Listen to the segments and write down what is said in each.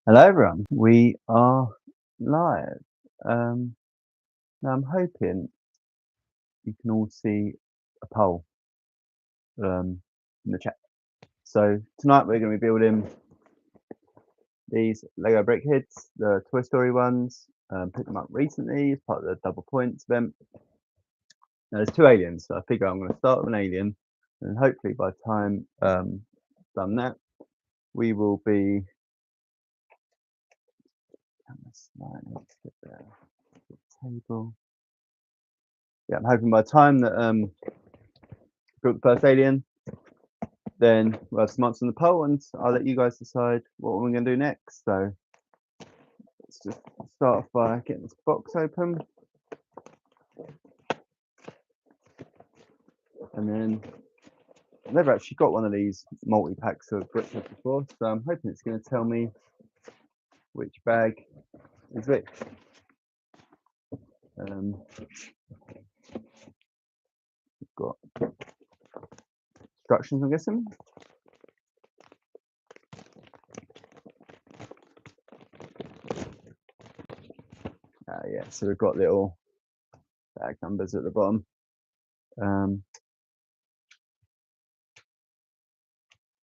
Hello everyone, we are live. Um, Now I'm hoping you can all see a poll in the chat. So tonight we're going to be building these Lego Brickheads, the Toy Story ones. Picked them up recently as part of the double points event. Now there's two aliens, so I figure I'm going to start with an alien, and hopefully by the time done that, we will be. Table. Yeah, I'm hoping by the time that built the first alien, then we'll have some answers on the poll, and I'll let you guys decide what we're going to do next. So let's just start off by getting this box open, and then I've never actually got one of these multi-packs of Brickheadz before, so I'm hoping it's going to tell me which bag is which. We've got instructions, I'm guessing. Yeah, so we've got little bag numbers at the bottom.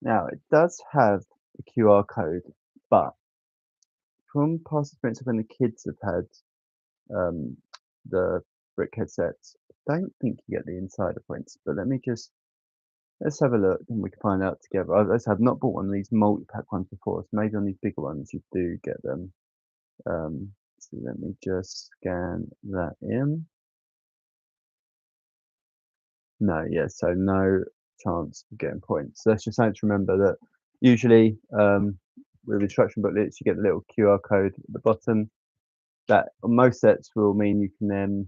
Now it does have a QR code, but from past experience of when the kids have had the Brickhead sets, I don't think you get the insider points, but let's have a look and we can find out together. I've not bought one of these multi-pack ones before, so maybe on these bigger ones you do get them. So let me just scan that in. No, yeah, so no chance of getting points. So that's just something to remember, that usually with instruction booklets you get the little QR code at the bottom. That on most sets will mean you can then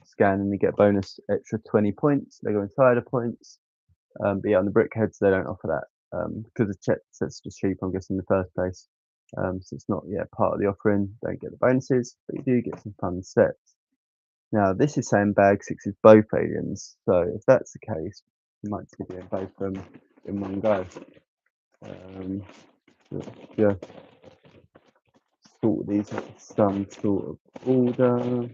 scan and you get bonus extra 20 points. They go insider points. But yeah, on the Brickheads they don't offer that because the set's just cheap, I'm guessing, in the first place. So it's not part of the offering. Don't get the bonuses, but you do get some fun sets. Now this is saying bag 6 is both aliens, so if that's the case, you might be doing both of them in one go. Yeah, sort these into some sort of order.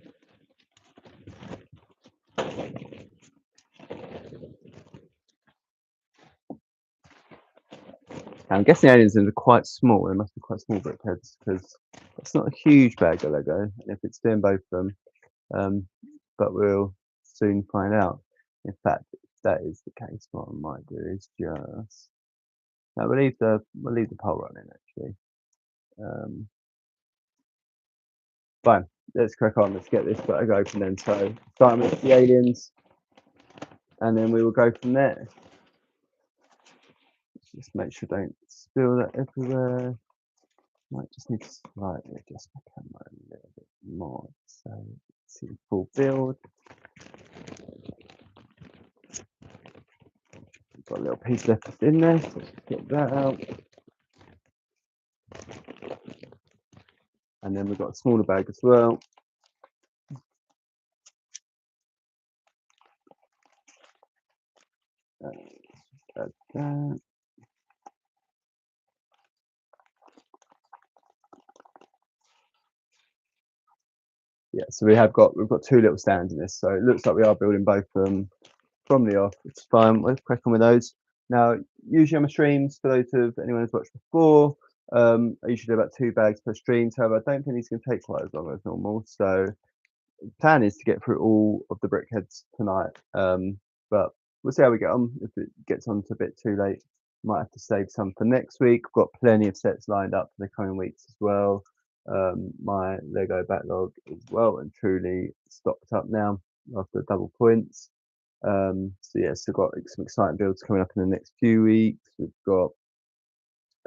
I'm guessing the aliens are quite small. They must be quite small Brickheads because it's not a huge bag of Lego if it's doing both of them. But we'll soon find out. In fact, if that is the case, what I might do is just we'll leave the poll running actually. Fine, let's crack on. Let's get this bag open then. So starting with the aliens, and then we will go from there. Just make sure I don't spill that everywhere. Might just need to slightly adjust my camera a little bit more. So let's see the full build. We've got a little piece left in there, so let's get that out. And then we've got a smaller bag as well. Add that. Yeah, so we've got two little stands in this, so it looks like we are building both of them from the off. It's fine. Let's crack on with those. Now, usually on my streams, for those of anyone who's watched before, I usually do about 2 bags per stream. However, I don't think these can take quite as long as normal. So the plan is to get through all of the Brickheads tonight. But we'll see how we get on. If it gets on to a bit too late, might have to save some for next week. We've got plenty of sets lined up for the coming weeks as well. My Lego backlog is well and truly stocked up now after double points. So yeah, so got some exciting builds coming up in the next few weeks. We've got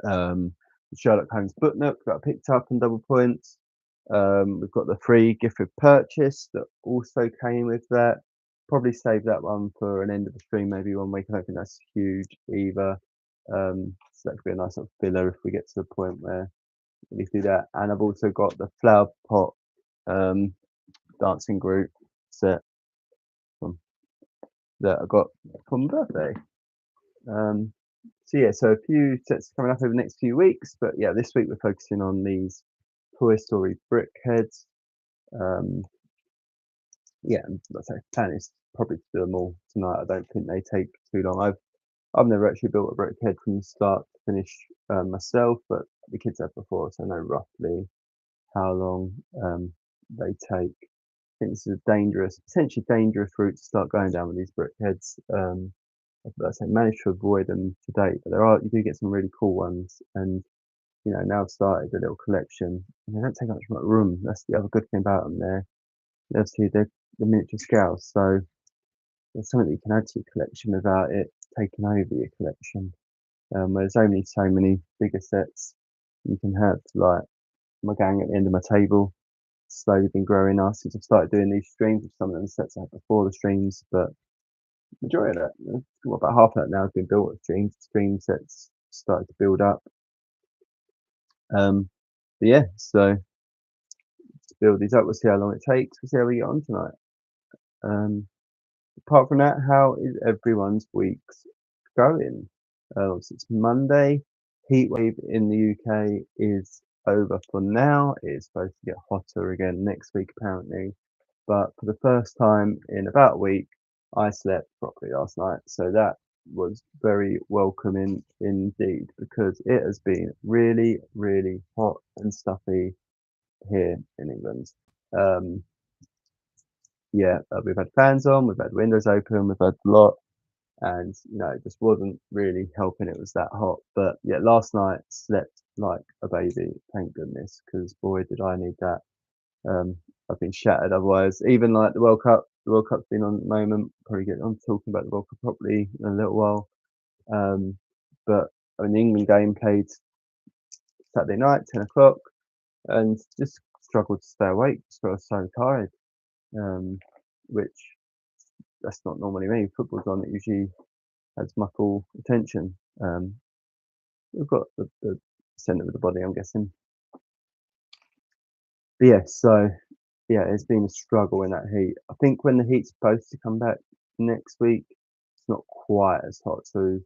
the Sherlock Holmes book nook that I picked up on double points. We've got the free gift with purchase that also came with that. Probably save that one for an end of the stream, maybe one week. I don't think that's huge either. So that could be a nice little filler if we get to the point where we do that. And I've also got the flower pot dancing group set that I got for my birthday. So So yeah, so a few sets coming up over the next few weeks, but yeah, this week we're focusing on these Toy Story Brickheadz. Um, yeah, and like I say, plan is probably to do them all tonight. I don't think they take too long. I've never actually built a brickhead from start to finish myself, but the kids have before, so I know roughly how long they take. I think this is a dangerous, potentially dangerous route to start going down with these brickheads. But I say managed to avoid them to date, but you do get some really cool ones, and now I've started a little collection. And they don't take up much room. That's the other good thing about them. They're the miniature scales, so there's something that you can add to your collection without it taking over your collection. There's only so many bigger sets you can have. Like my gang at the end of my table, slowly been growing us since I've started doing these streams with some of the sets I had before the streams, but majority of that, about half of that now has been built with streams. Stream sets started to build up. But yeah, so let's build these up. We'll see how long it takes. We'll see how we get on tonight. Apart from that, how is everyone's weeks going? So it's Monday. Heat wave in the UK is over for now. It's supposed to get hotter again next week, apparently. But for the first time in about a week, I slept properly last night. So that was very welcoming indeed, because it has been really, really hot and stuffy here in England. Um, yeah, we've had fans on, we've had windows open, we've had a lot, and it just wasn't really helping. It was that hot. But yeah, last night slept like a baby, thank goodness, because boy, did I need that. I've been shattered otherwise. Even like the World Cup's been on at the moment. Probably get on talking about the World Cup properly in a little while. But I mean, the England game played Saturday night, 10 o'clock, and just struggled to stay awake because I was so tired. Which that's not normally me. Football's on, it usually has my full attention. We've got the centre of the body, I'm guessing. But yeah, so yeah, it's been a struggle in that heat. I think when the heat's supposed to come back next week, it's not quite as hot. So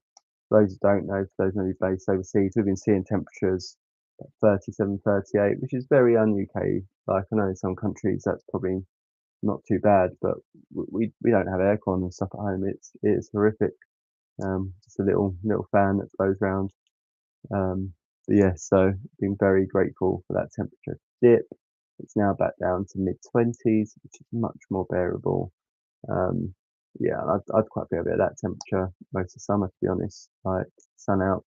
for those who don't know, for those maybe based overseas, we've been seeing temperatures at 37, 38, which is very un-UK. Like I know in some countries that's probably not too bad, but we don't have aircon and stuff at home. It's horrific. Just a little fan that blows around. But yeah, so been very grateful for that temperature dip. It's now back down to mid-20s, which is much more bearable. Yeah, I'd quite be a bit of that temperature most of the summer, to be honest. Like sun out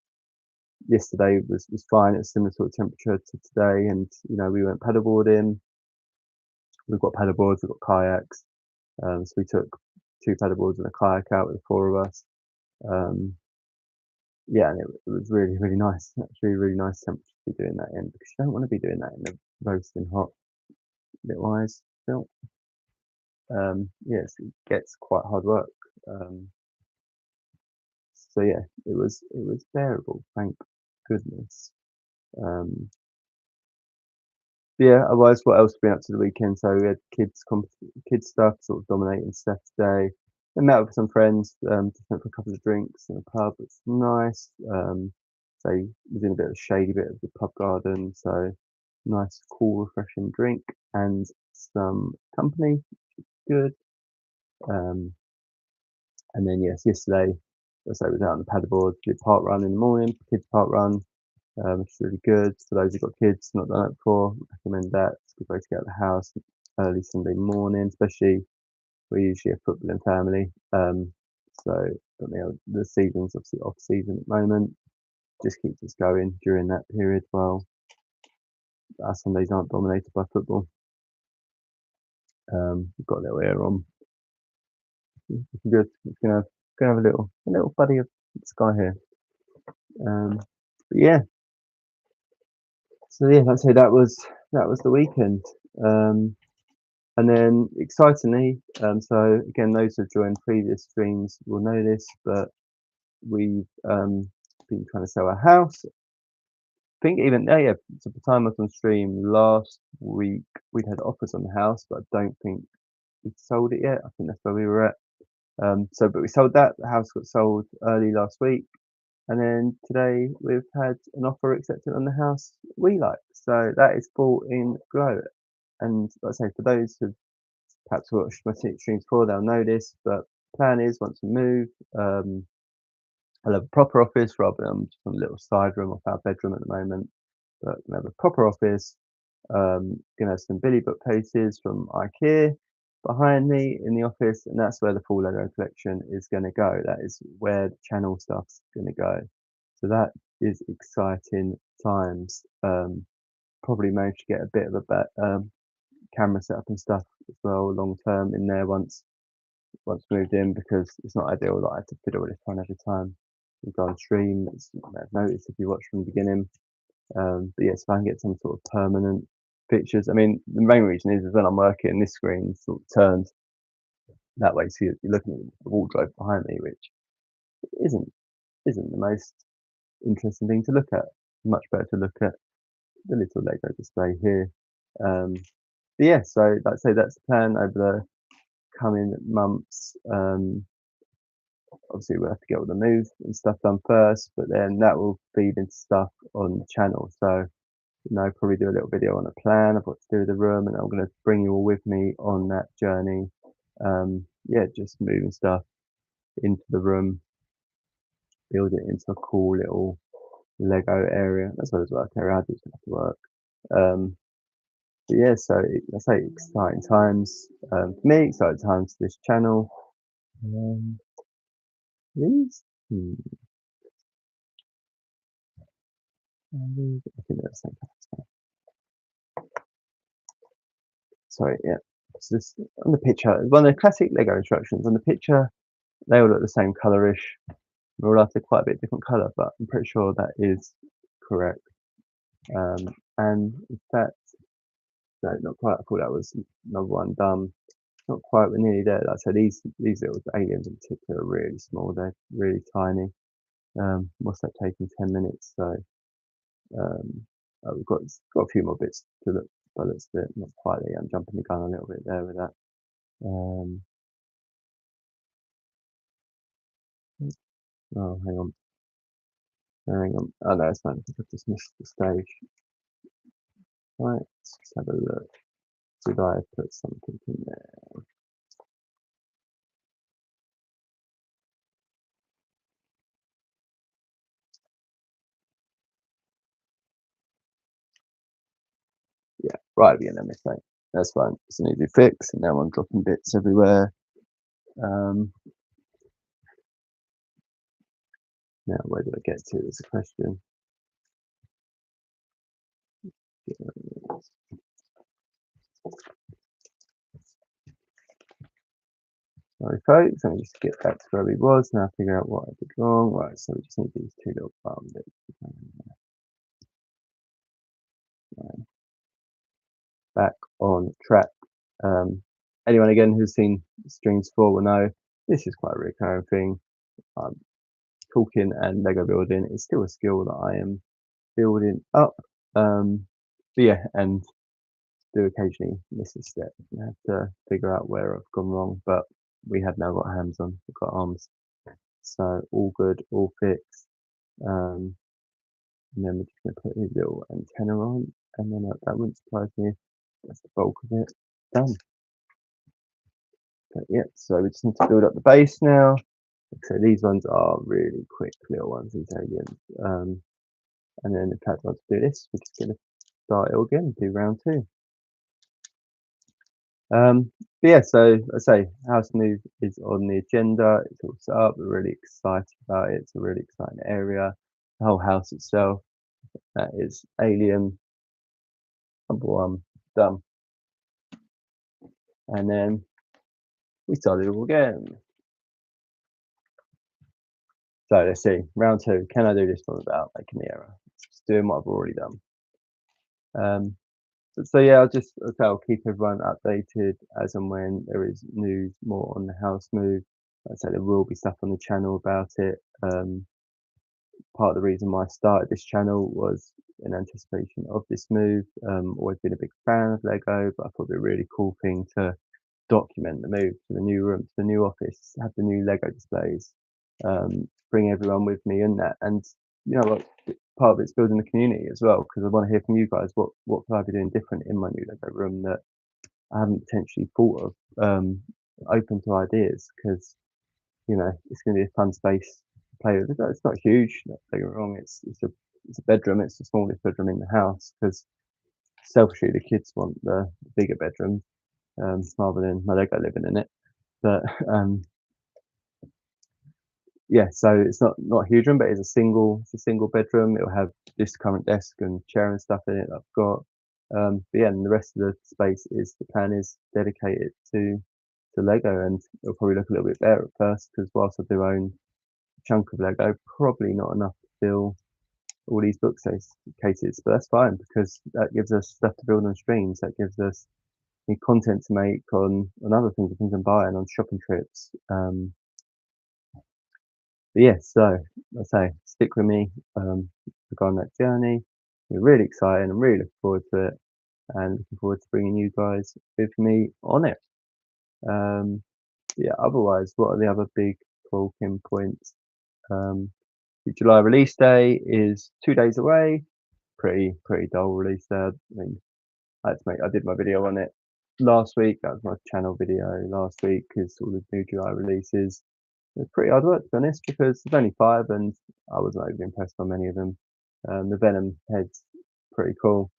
yesterday was fine. It's similar sort of temperature to today, and we went paddleboarding. We've got paddleboards, we've got kayaks. So we took 2 paddleboards and a kayak out with the 4 of us. Yeah, and it was really, really nice. Actually, really nice temperature to be doing that in, because you don't want to be doing that in the roasting hot bit wise still. Yes, it gets quite hard work. So yeah, it was bearable, thank goodness. Um, yeah, otherwise, what else have been up to the weekend? So we had kids stuff sort of dominating Saturday. I met up with some friends, just went for a couple of drinks in a pub. It's nice. So was in a bit of a shady bit of the pub garden, so nice, cool, refreshing drink and some company. Good. Um, and then yes, yesterday, as I was out on the paddleboard, did park run in the morning, kids park run, which is really good. For those who've got kids, not done it before, recommend that. It's a good way to get out of the house early Sunday morning, especially we're usually a footballing family. So the season's obviously off season at the moment. Just keeps us going during that period while our Sundays aren't dominated by football. We've got a little air on. It's good. It's gonna have a little buddy of sky here. But yeah. So yeah, I'd say that was the weekend. And then excitingly, so again, those who've joined previous streams will know this, but we've been trying to sell our house. I think even yeah, so the time I was on stream last week, we'd had offers on the house, but I don't think we'd sold it yet. I think that's where we were at. But we sold that. The house got sold early last week. And then today we've had an offer accepted on the house we like. So that is full in glow. And like I say, for those who've perhaps watched my streams before, they'll know this. But plan is once we move, I'll have a proper office rather than just a little side room off our bedroom at the moment. But we have a proper office. Gonna have some Billy bookcases from IKEA behind me in the office, and that's where the full Lego collection is gonna go. That is where the channel stuff's gonna go. So that is exciting times. Probably managed to get a bit of a camera setup and stuff as well long term in there once moved in, because it's not ideal that I have to fiddle with this one every time we go on stream. As you may have noticed if you watched from the beginning. But yes, if I can get some sort of permanent pictures. I mean, the main reason is when I'm working, this screen sort of turns that way, so you're looking at the wardrobe behind me, which isn't isn't the most interesting thing to look at. Much better to look at the little Lego display here. Um, but yeah, so like I say, that's the plan over the coming months. Obviously, we'll have to get all the move and stuff done first, but then that will feed into stuff on the channel. So probably do a little video on a plan of what to do with the room, and I'm going to bring you all with me on that journey. Yeah, just moving stuff into the room, build it into a cool little Lego area, as well as work area. I do have to work. But yeah, so I say exciting times for me, exciting times for this channel. These, I think they're the same colour. Sorry, yeah. So this on the picture, one of the classic Lego instructions on the picture, they all look the same colorish. They're all after quite a bit different colour, but I'm pretty sure that is correct. And in fact, no, not quite. I thought that was another one done. Not quite. We're nearly there. Like I said, these little aliens in particular are really small. They're really tiny. What's that taking 10 minutes? So we've got a few more bits to look. But it's not quite there. I'm jumping the gun a little bit there with that. Oh, hang on. Hang on. Oh no, it's fine. I think I've just missed the stage. Right, let's just have a look. Did I put something in there? Yeah, right at the end of mistake. That's fine. It's an easy fix, and now I'm dropping bits everywhere. Now, where do I get to is the question. Sorry, folks. Let me just get back to where we was. Now figure out what I did wrong. Right, so we just need these two little button bits. Back on track. Anyone again who's seen streams before will know this is quite a recurring thing. Talking and Lego building is still a skill that I am building up. But yeah, and do occasionally miss a step. I have to figure out where I've gone wrong, but we have now got hands on, we've got arms. So all good, all fixed. And then we're just going to put his little antenna on, and then that wouldn't surprise me if that's the bulk of it done. But yeah, so we just need to build up the base now. So these ones are really quick little ones, these aliens. And then in fact, once we do this, we're just going to start it all again, do round 2. But yeah, so I say house move is on the agenda. It's all set up. We're really excited about it. It's a really exciting area. The whole house itself, that is alien number 1 done. And then we started all again. So let's see, round 2. Can I do this one without making the error? Just doing what I've already done. So yeah, I'll keep everyone updated as and when there is news more on the house move. Like I say, there will be stuff on the channel about it. Part of the reason why I started this channel was in anticipation of this move. Always been a big fan of Lego, but I thought it'd be a really cool thing to document the move to the new room, to the new office, have the new Lego displays. bring everyone with me in that. And you know what, part of it's building the community as well, because I want to hear from you guys. What could I be doing different in my new Lego room that I haven't potentially thought of? Open to ideas, because you know it's going to be a fun space to play with. It's not huge. Don't get me wrong. It's a bedroom. It's the smallest bedroom in the house, because selfishly the kids want the bigger bedroom, rather than my Lego living in it. But yeah, so it's not a huge room, but it's a single bedroom. It'll have this current desk and chair and stuff in it that I've got. But yeah, and the rest of the space is the plan is dedicated to Lego, and it'll probably look a little bit better at first, because whilst I do own a chunk of Lego, probably not enough to fill all these cases. But that's fine, because that gives us stuff to build on streams. That gives us new content to make on other things I'm buying on shopping trips. But yeah, so I say stick with me, to go on that journey. We're really excited. I'm really looking forward to it, and looking forward to bringing you guys with me on it. Yeah, otherwise, what are the other big talking points? The July release day is 2 days away. Pretty dull release day. I mean, I did my video on it last week. That was my channel video last week, because all the new July releases. It's pretty hard work, to be honest, because there's only 5, and I wasn't overly impressed by many of them. The Venom head's pretty cool.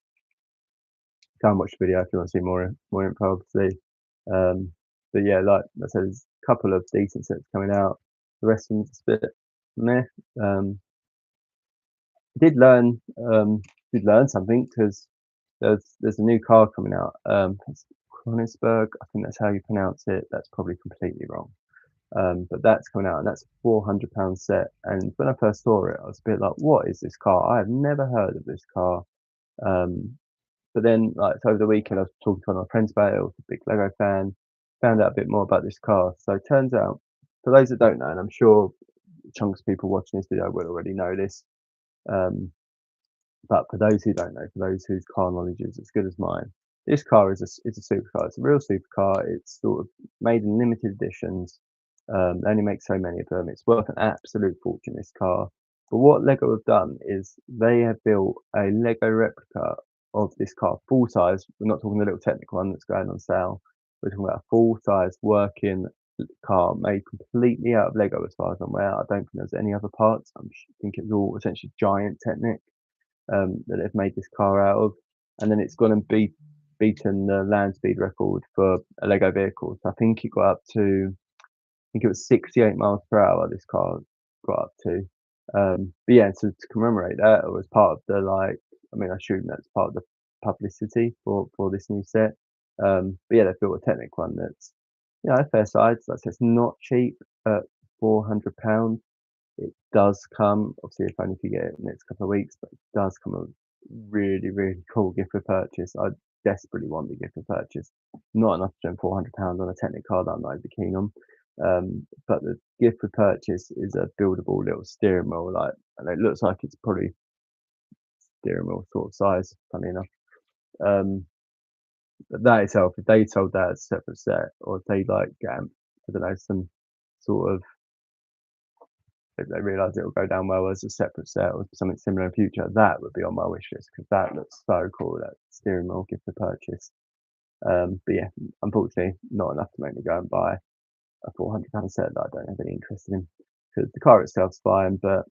Go and watch the video if you want to see more info, obviously. But yeah, like I said, there's a couple of decent sets coming out. The rest of them just a bit meh. Did learn something, because there's a new car coming out. It's Kronigsberg, I think that's how you pronounce it. That's probably completely wrong. But that's coming out, and that's a £400 set. And when I first saw it, I was a bit like, "What is this car? I have never heard of this car." But then, like over the weekend, I was talking to one of my friends about it. I was a big Lego fan. Found out a bit more about this car. So it turns out, for those that don't know, and I'm sure chunks of people watching this video will already know this, um, but for those who don't know, for those whose car knowledge is as good as mine, this car is a supercar. It's a real supercar. It's sort of made in limited editions. They only make so many of them. It's worth an absolute fortune, this car. But what Lego have done is they have built a Lego replica of this car, full size. We're not talking the little technical one that's going on sale. We're talking about a full size working car made completely out of Lego, as far as I'm aware. I don't think there's any other parts. think it's all essentially giant Technic, that they've made this car out of. And then it's gone and beaten the land speed record for a Lego vehicle. So I think it got up to, I think it was 68 miles per hour this car got up to. But yeah, so to commemorate that, or as part of the, like, I mean, I assume that's part of the publicity for this new set. But yeah, they built a Technic one that's, you know, fair size. Like I said, it's not cheap at £400. It does come, obviously, if only if you get it in the next couple of weeks, but it does come a really cool gift for purchase. I desperately want the gift for purchase. Not enough to spend £400 on a Technic car that I'm not over keen on. But the gift for purchase is a buildable little steering wheel, like, and it looks like it's probably steering wheel sort of size, funny enough. But that itself, if they sold that as a separate set, or if they like I don't know, some sort of, if they realise it'll go down well as a separate set or something similar in future, that would be on my wish list, because that looks so cool, that steering wheel gift for purchase. But yeah, unfortunately, not enough to make me go and buy a £400 set that I don't have any interest in, because the car itself's fine, but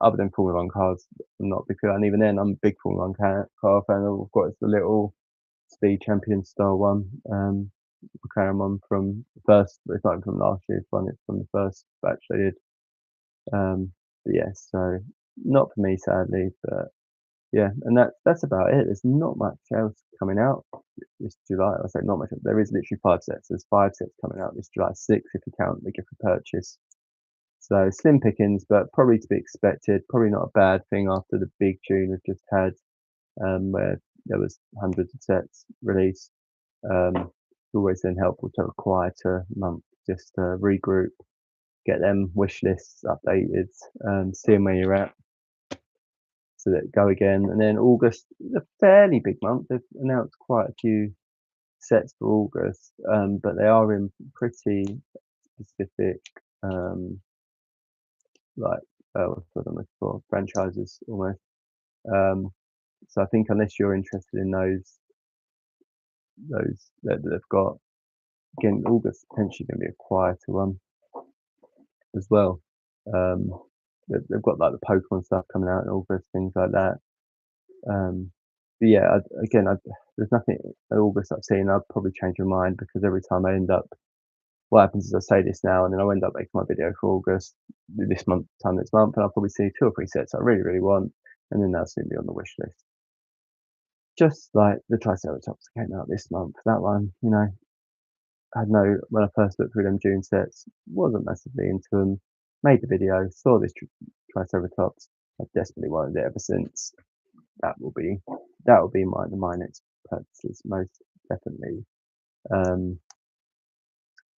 other than Formula One cars, I'm not a big fan. And even then, I'm a big Formula One car fan. All I've got is the little Speed Champion style one, McLaren one from the first. It's not even from last year's one. It's from the first batch they did. But yeah, so not for me, sadly. But yeah, and that's about it. There's not much else coming out this July. I say not much. There is literally 5 sets. There's 5 sets coming out this July 6th, if you count the gift for purchase. So slim pickings, but probably to be expected. Probably not a bad thing after the big June we've just had, where there was hundreds of sets released. It's always then helpful to have a quieter month, just to regroup, get them wish lists updated, seeing where you're at, so that go again. And then August is a fairly big month. They've announced quite a few sets for August, but they are in pretty specific like what's what I'm looking for, franchises almost. Um, so I think unless you're interested in those that they've got, again, August potentially going to be a quieter one as well. Um, they've got like the Pokemon stuff coming out in August, things like that. But yeah, there's nothing in August I've seen. I'll probably change my mind because every time I end up, what happens is I say this now and then I end up making my video for August this month, time next month, and I'll probably see 2 or 3 sets I really, really want, and then they'll soon be on the wish list. Just like the Triceratops that came out this month, that one, I had no, when I first looked through them June sets, wasn't massively into them. Made the video, saw this Triceratops. I've desperately wanted it ever since. That will be my next purchases, most definitely. Um,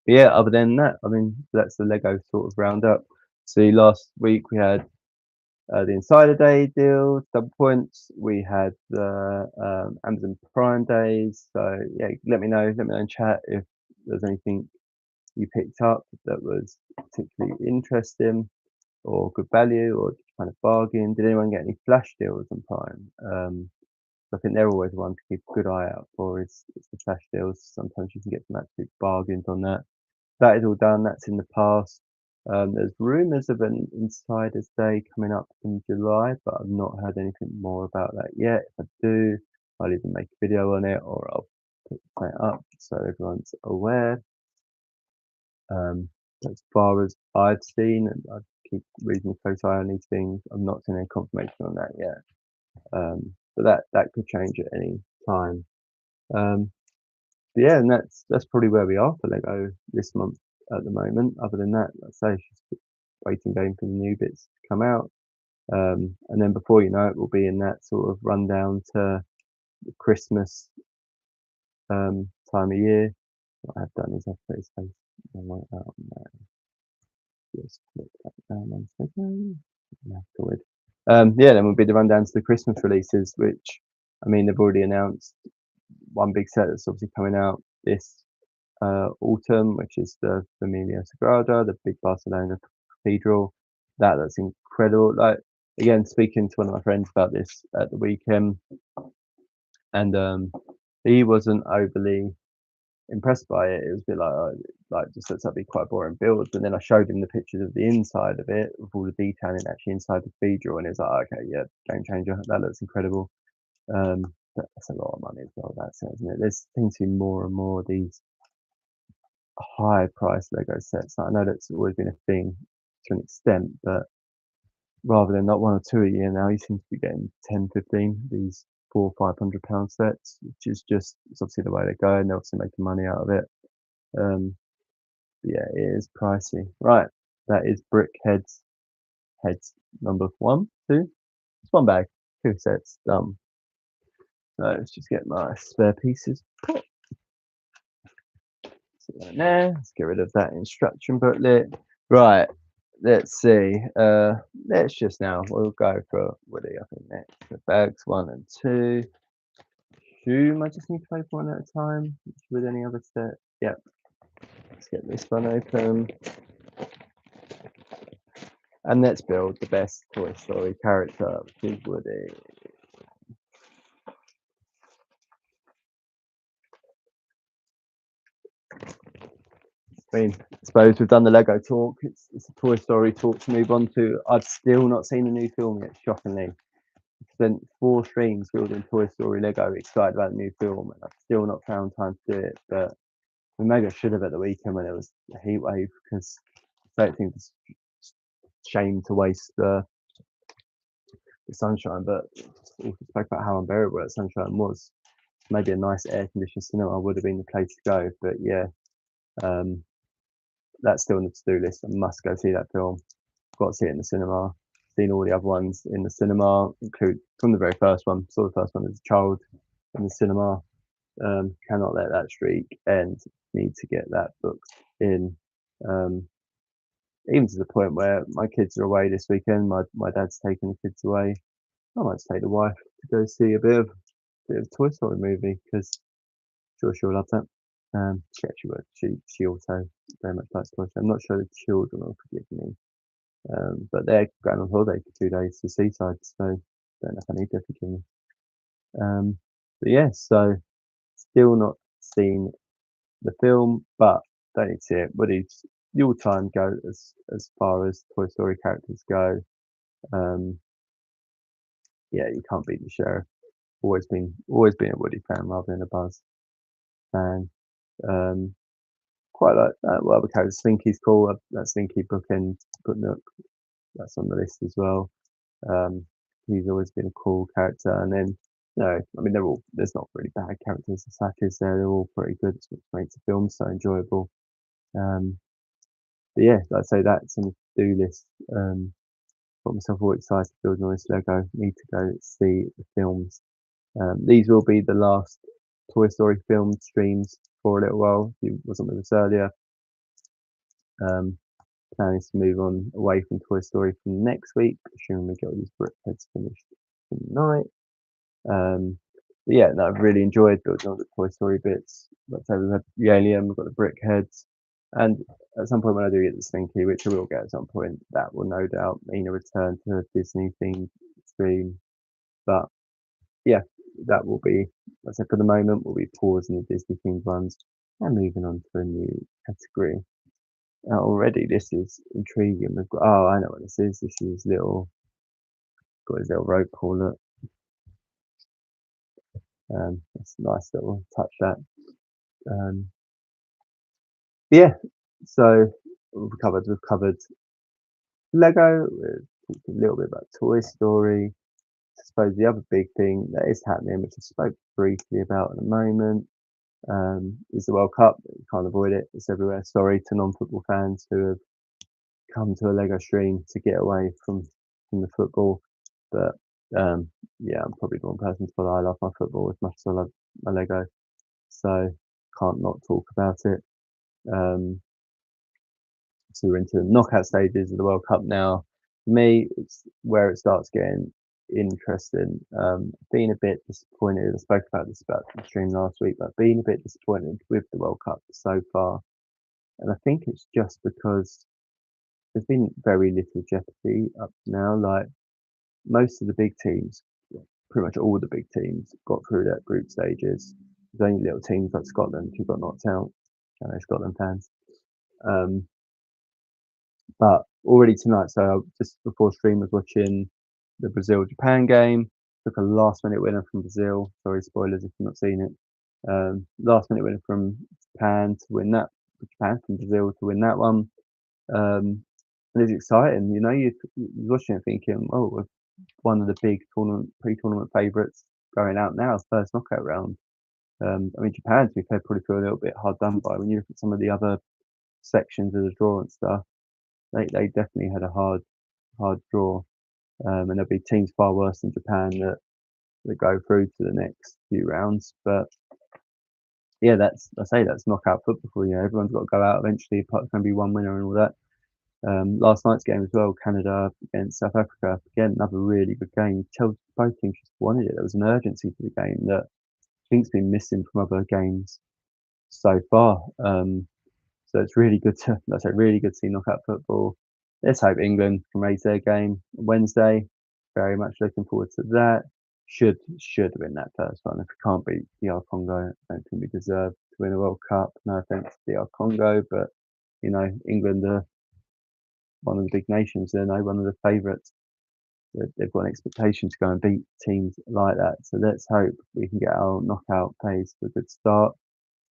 but yeah, other than that, I mean, that's the Lego sort of roundup. See, last week we had the Insider Day deal, double points. We had the Amazon Prime days. So yeah, let me know in chat if there's anything you picked up that was particularly interesting or good value or just kind of bargain. Did anyone get any flash deals on Prime? I think they're always one to keep a good eye out for. Is the flash deals. Sometimes you can get some absolute bargains on that. That is all done. That's in the past. There's rumours of an Insider's Day coming up in July, but I've not heard anything more about that yet. If I do, I'll either make a video on it or I'll put it up so everyone's aware. As far as I've seen, and I keep reading close eye on these things, I'm not seeing any confirmation on that yet. But that could change at any time. But yeah, and that's probably where we are for Lego this month at the moment. Other than that, like I say, it's just a waiting game for the new bits to come out. And then before you know it, we'll be in that sort of rundown to the Christmas time of year. What I've done is I've put his face like that on there. Just flip that down 1 second. Afterward. Yeah, then we'll be the rundown to the Christmas releases, which I mean they've already announced one big set that's obviously coming out this autumn, which is the Familia Sagrada, the big Barcelona cathedral. That's incredible. Like again, speaking to one of my friends about this at the weekend, and he wasn't overly impressed by it. It was a bit like, oh, like just looks like it'd be quite a boring build. But then I showed him the pictures of the inside of it, with all the detailing actually inside the cathedral, and he was like, oh, okay, yeah, game changer. That looks incredible. But that's a lot of money as well. That's it, isn't it? There seems to be more and more of these high price Lego sets. I know that's always been a thing to an extent, but rather than not 1 or 2 a year now, you seem to be getting 10, 15, these £400-500 sets, which is just, it's obviously the way they go, and they're obviously making money out of it. Yeah, it is pricey. Right, that is Brickheadz heads number 1, 2. It's 1 bag, 2 sets, done. So let's just get my spare pieces. There. Let's get rid of that instruction booklet. Right, let's see. Let's just now we'll go for Woody. I think next the bags 1 and 2. I just need to open one at a time with any other set. Yep. Let's get this one open. And let's build the best Toy Story character, which is Woody. I mean, I suppose we've done the Lego talk. It's a Toy Story talk to move on to. I've still not seen the new film yet, shockingly. Spent 4 streams building Toy Story Lego, excited about the new film, and I've still not found time to do it. But maybe I should have at the weekend when it was a heat wave, because I don't think it's shame to waste the sunshine. But also spoke about how unbearable that sunshine was. Maybe a nice air conditioned cinema would have been the place to go. But yeah, that's still on the to-do list. I must go see that film. Got to see it in the cinema. Seen all the other ones in the cinema, include from the very first one. Saw the first one as a child in the cinema. Cannot let that streak end. Need to get that booked in. Even to the point where my kids are away this weekend. My dad's taking the kids away. I might take the wife to go see a bit of Toy Story movie, because sure she'll love that. She actually would. She also very much likes Toy Story. I'm not sure the children will forgive me But they're going on holiday for 2 days to Seaside, so don't know if I need their forgiveness. But yeah, so still not seen the film, but don't need to see it. Woody's the all-time go as far as Toy Story characters go. Um, yeah, you can't beat the sheriff. Always been a Woody fan rather than a Buzz fan. Um, quite like what other characters. Slinky's cool. That Slinky bookend booknook, that's on the list as well. Um, he's always been a cool character. And then, no, I mean, there's not really bad characters as such, is there? They're all pretty good. It's what makes the film so enjoyable. Um, but yeah, I'd say that's on the to-do list. Got myself all excited to build all this Lego. Need to go see the films. These will be the last Toy Story film streams for a little while. If you wasn't with us earlier, um, plan is to move on away from Toy Story from next week, assuming we get all these Brickheads finished tonight. But yeah, no, I've really enjoyed building all the Toy Story bits. Like I say, we've had the Alien, we've got the Brickheads, and at some point when I do get the Slinky, which I will get at some point, that will no doubt mean a return to a Disney themed stream. But yeah, that will be, like I said, for the moment, we'll be pausing the Disney themed ones and moving on to a new category. Already, this is intriguing. We've got, oh, I know what this is. This is got his little rope pull. Look, it's a nice little touch that. Um, yeah, so we've covered Lego. We've talked a little bit about Toy Story. I suppose the other big thing that is happening, which I spoke briefly about at the moment, is the World Cup. You can't avoid it. It's everywhere. Sorry to non-football fans who have come to a Lego stream to get away from the football. But yeah, I'm probably the wrong person to follow. I love my football as much as I love my Lego, so can't not talk about it. Um, so we're into the knockout stages of the World Cup now. For me, it's where it starts getting interesting. Being a bit disappointed. I spoke about this about the stream last week, but being a bit disappointed with the World Cup so far. And I think it's just because there's been very little jeopardy up to now. Like most of the big teams, well, pretty much all the big teams got through their group stages. There's only little teams like Scotland who got knocked out. I know Scotland fans. Um, but already tonight, so just before stream was watching the Brazil Japan game. Took a last minute winner from Brazil. Sorry, spoilers if you've not seen it. Last minute winner from Japan to win that. Japan from Brazil to win that one. And it's exciting, you know. You're watching it thinking, oh, we're one of the big pre-tournament favourites going out now, first knockout round. I mean, Japan, to be fair, probably feel a little bit hard done by when you look at some of the other sections of the draw and stuff. They definitely had a hard draw, and there'll be teams far worse than Japan that go through to the next few rounds. But yeah, that's knockout football for you. Everyone's got to go out eventually. There's going to be one winner and all that. Last night's game as well, Canada against South Africa. Again, another really good game. Chelsea, both teams just wanted it. There was an urgency to the game that I think's been missing from other games so far. So it's really good to, let's say, really good to see knockout football. Let's hope England can raise their game Wednesday. Very much looking forward to that. Should win that first one. If we can't beat DR Congo, I don't think we deserve to win a World Cup. No offense to DR Congo, but you know, England are one of the big nations. They're now one of the favourites. They've got an expectation to go and beat teams like that. So let's hope we can get our knockout phase to a good start.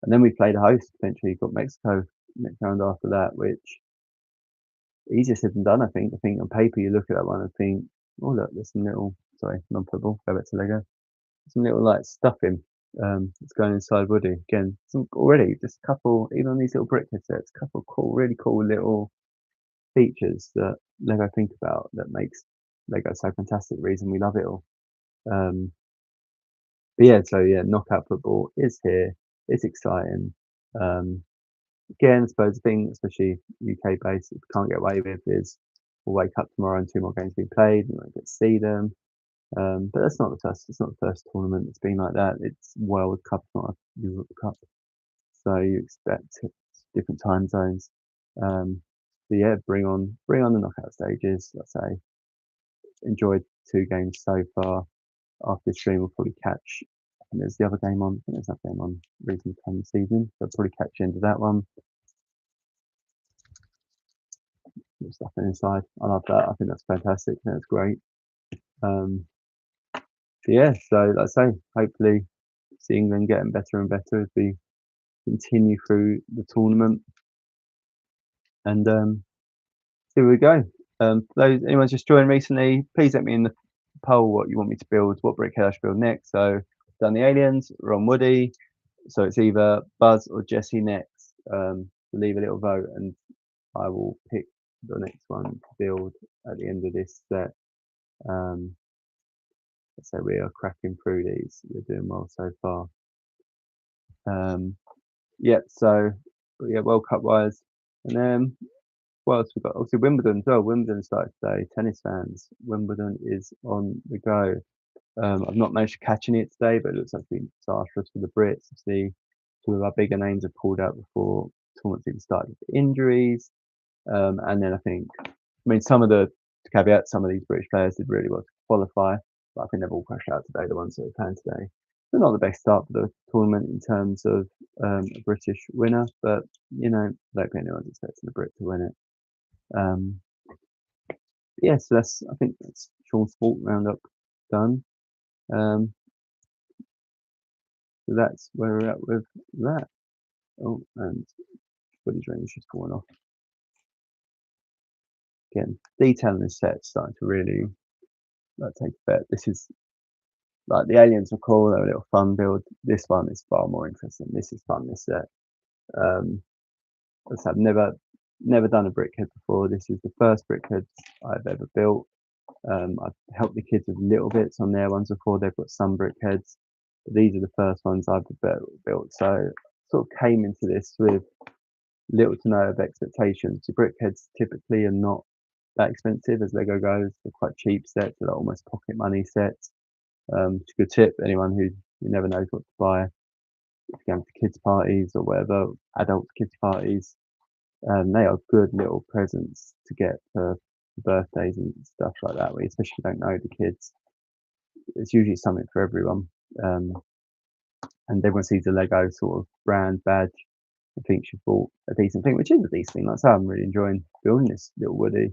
And then we play the host potentially. You've got Mexico next round after that, which easier said than done, I think. I think on paper you look at that one and think, oh look, there's some little non-football, go back to Lego. Some little like stuffing that's going inside Woody. Again, some already just a couple, even on these little brickhead sets, a couple of cool, really cool little features that Lego think about that makes Lego so fantastic. Reason we love it all. Um, but yeah, so yeah, knockout football is here. It's exciting. Again, I suppose the thing, especially UK based, that we can't get away with is we'll wake up tomorrow and two more games being played. We won't get to see them. But that's not the first. It's not the first tournament that's been like that. It's World Cup, not a Europe Cup. So you expect different time zones. Um, yeah, bring on the knockout stages. Let's say enjoyed 2 games so far. After the stream, we'll probably catch. I think there's the other game on. I think there's another game on Reason to Come this season. So I'll probably catch the end of that one. There's stuff inside. I love that. I think that's fantastic. I think that's great. Yeah, so like I say, hopefully see England getting better and better as we continue through the tournament. And here we go. Those anyone's just joined recently, please let me in the poll what you want me to build, what brickhead I should build next. So done the aliens, we're on Woody. So it's either Buzz or Jesse next. Leave a little vote and I will pick the next one to build at the end of this set. So we are cracking through these. We're doing well so far. Yeah, so yeah, World Cup wise. And then what else we got? Obviously Wimbledon as well. Wimbledon started today. Tennis fans. Wimbledon is on the go. I've not managed to catch any today, but it looks like it's been disastrous for the Brits. See, two of our bigger names have pulled out before tournaments even started with injuries. And then I mean, some of the caveats, some of these British players did really well to qualify, but I think they've all crashed out today, the ones that are playing today. They're not the best start for the tournament in terms of a British winner, but you know, I don't think anyone's expecting the Brit to win it. Yeah, so I think that's Sean Sport roundup done. So that's where we're at with that. Oh, and footage range just falling off. Again, detail in this set starting to really take a bet. This is like the aliens are cool, they're a little fun build. This one is far more interesting. This is fun, this set. I've never done a brickhead before. This is the first brickhead I've ever built. I've helped the kids with little bits on their ones before. They've got some brickheads. But these are the first ones I've built. So sort of came into this with little to no of expectations. The brickheads typically are not that expensive as Lego goes. They're quite cheap sets. They're almost pocket money sets. It's a good tip. Anyone who never knows what to buy, if you're going to kids parties or whatever, adult kids parties, they are good little presents to get for birthdays and stuff like that. Where especially if you don't know the kids, it's usually something for everyone. And everyone sees the Lego sort of brand badge and thinks you bought a decent thing, which is a decent thing. Like I say, I'm really enjoying building this little Woody.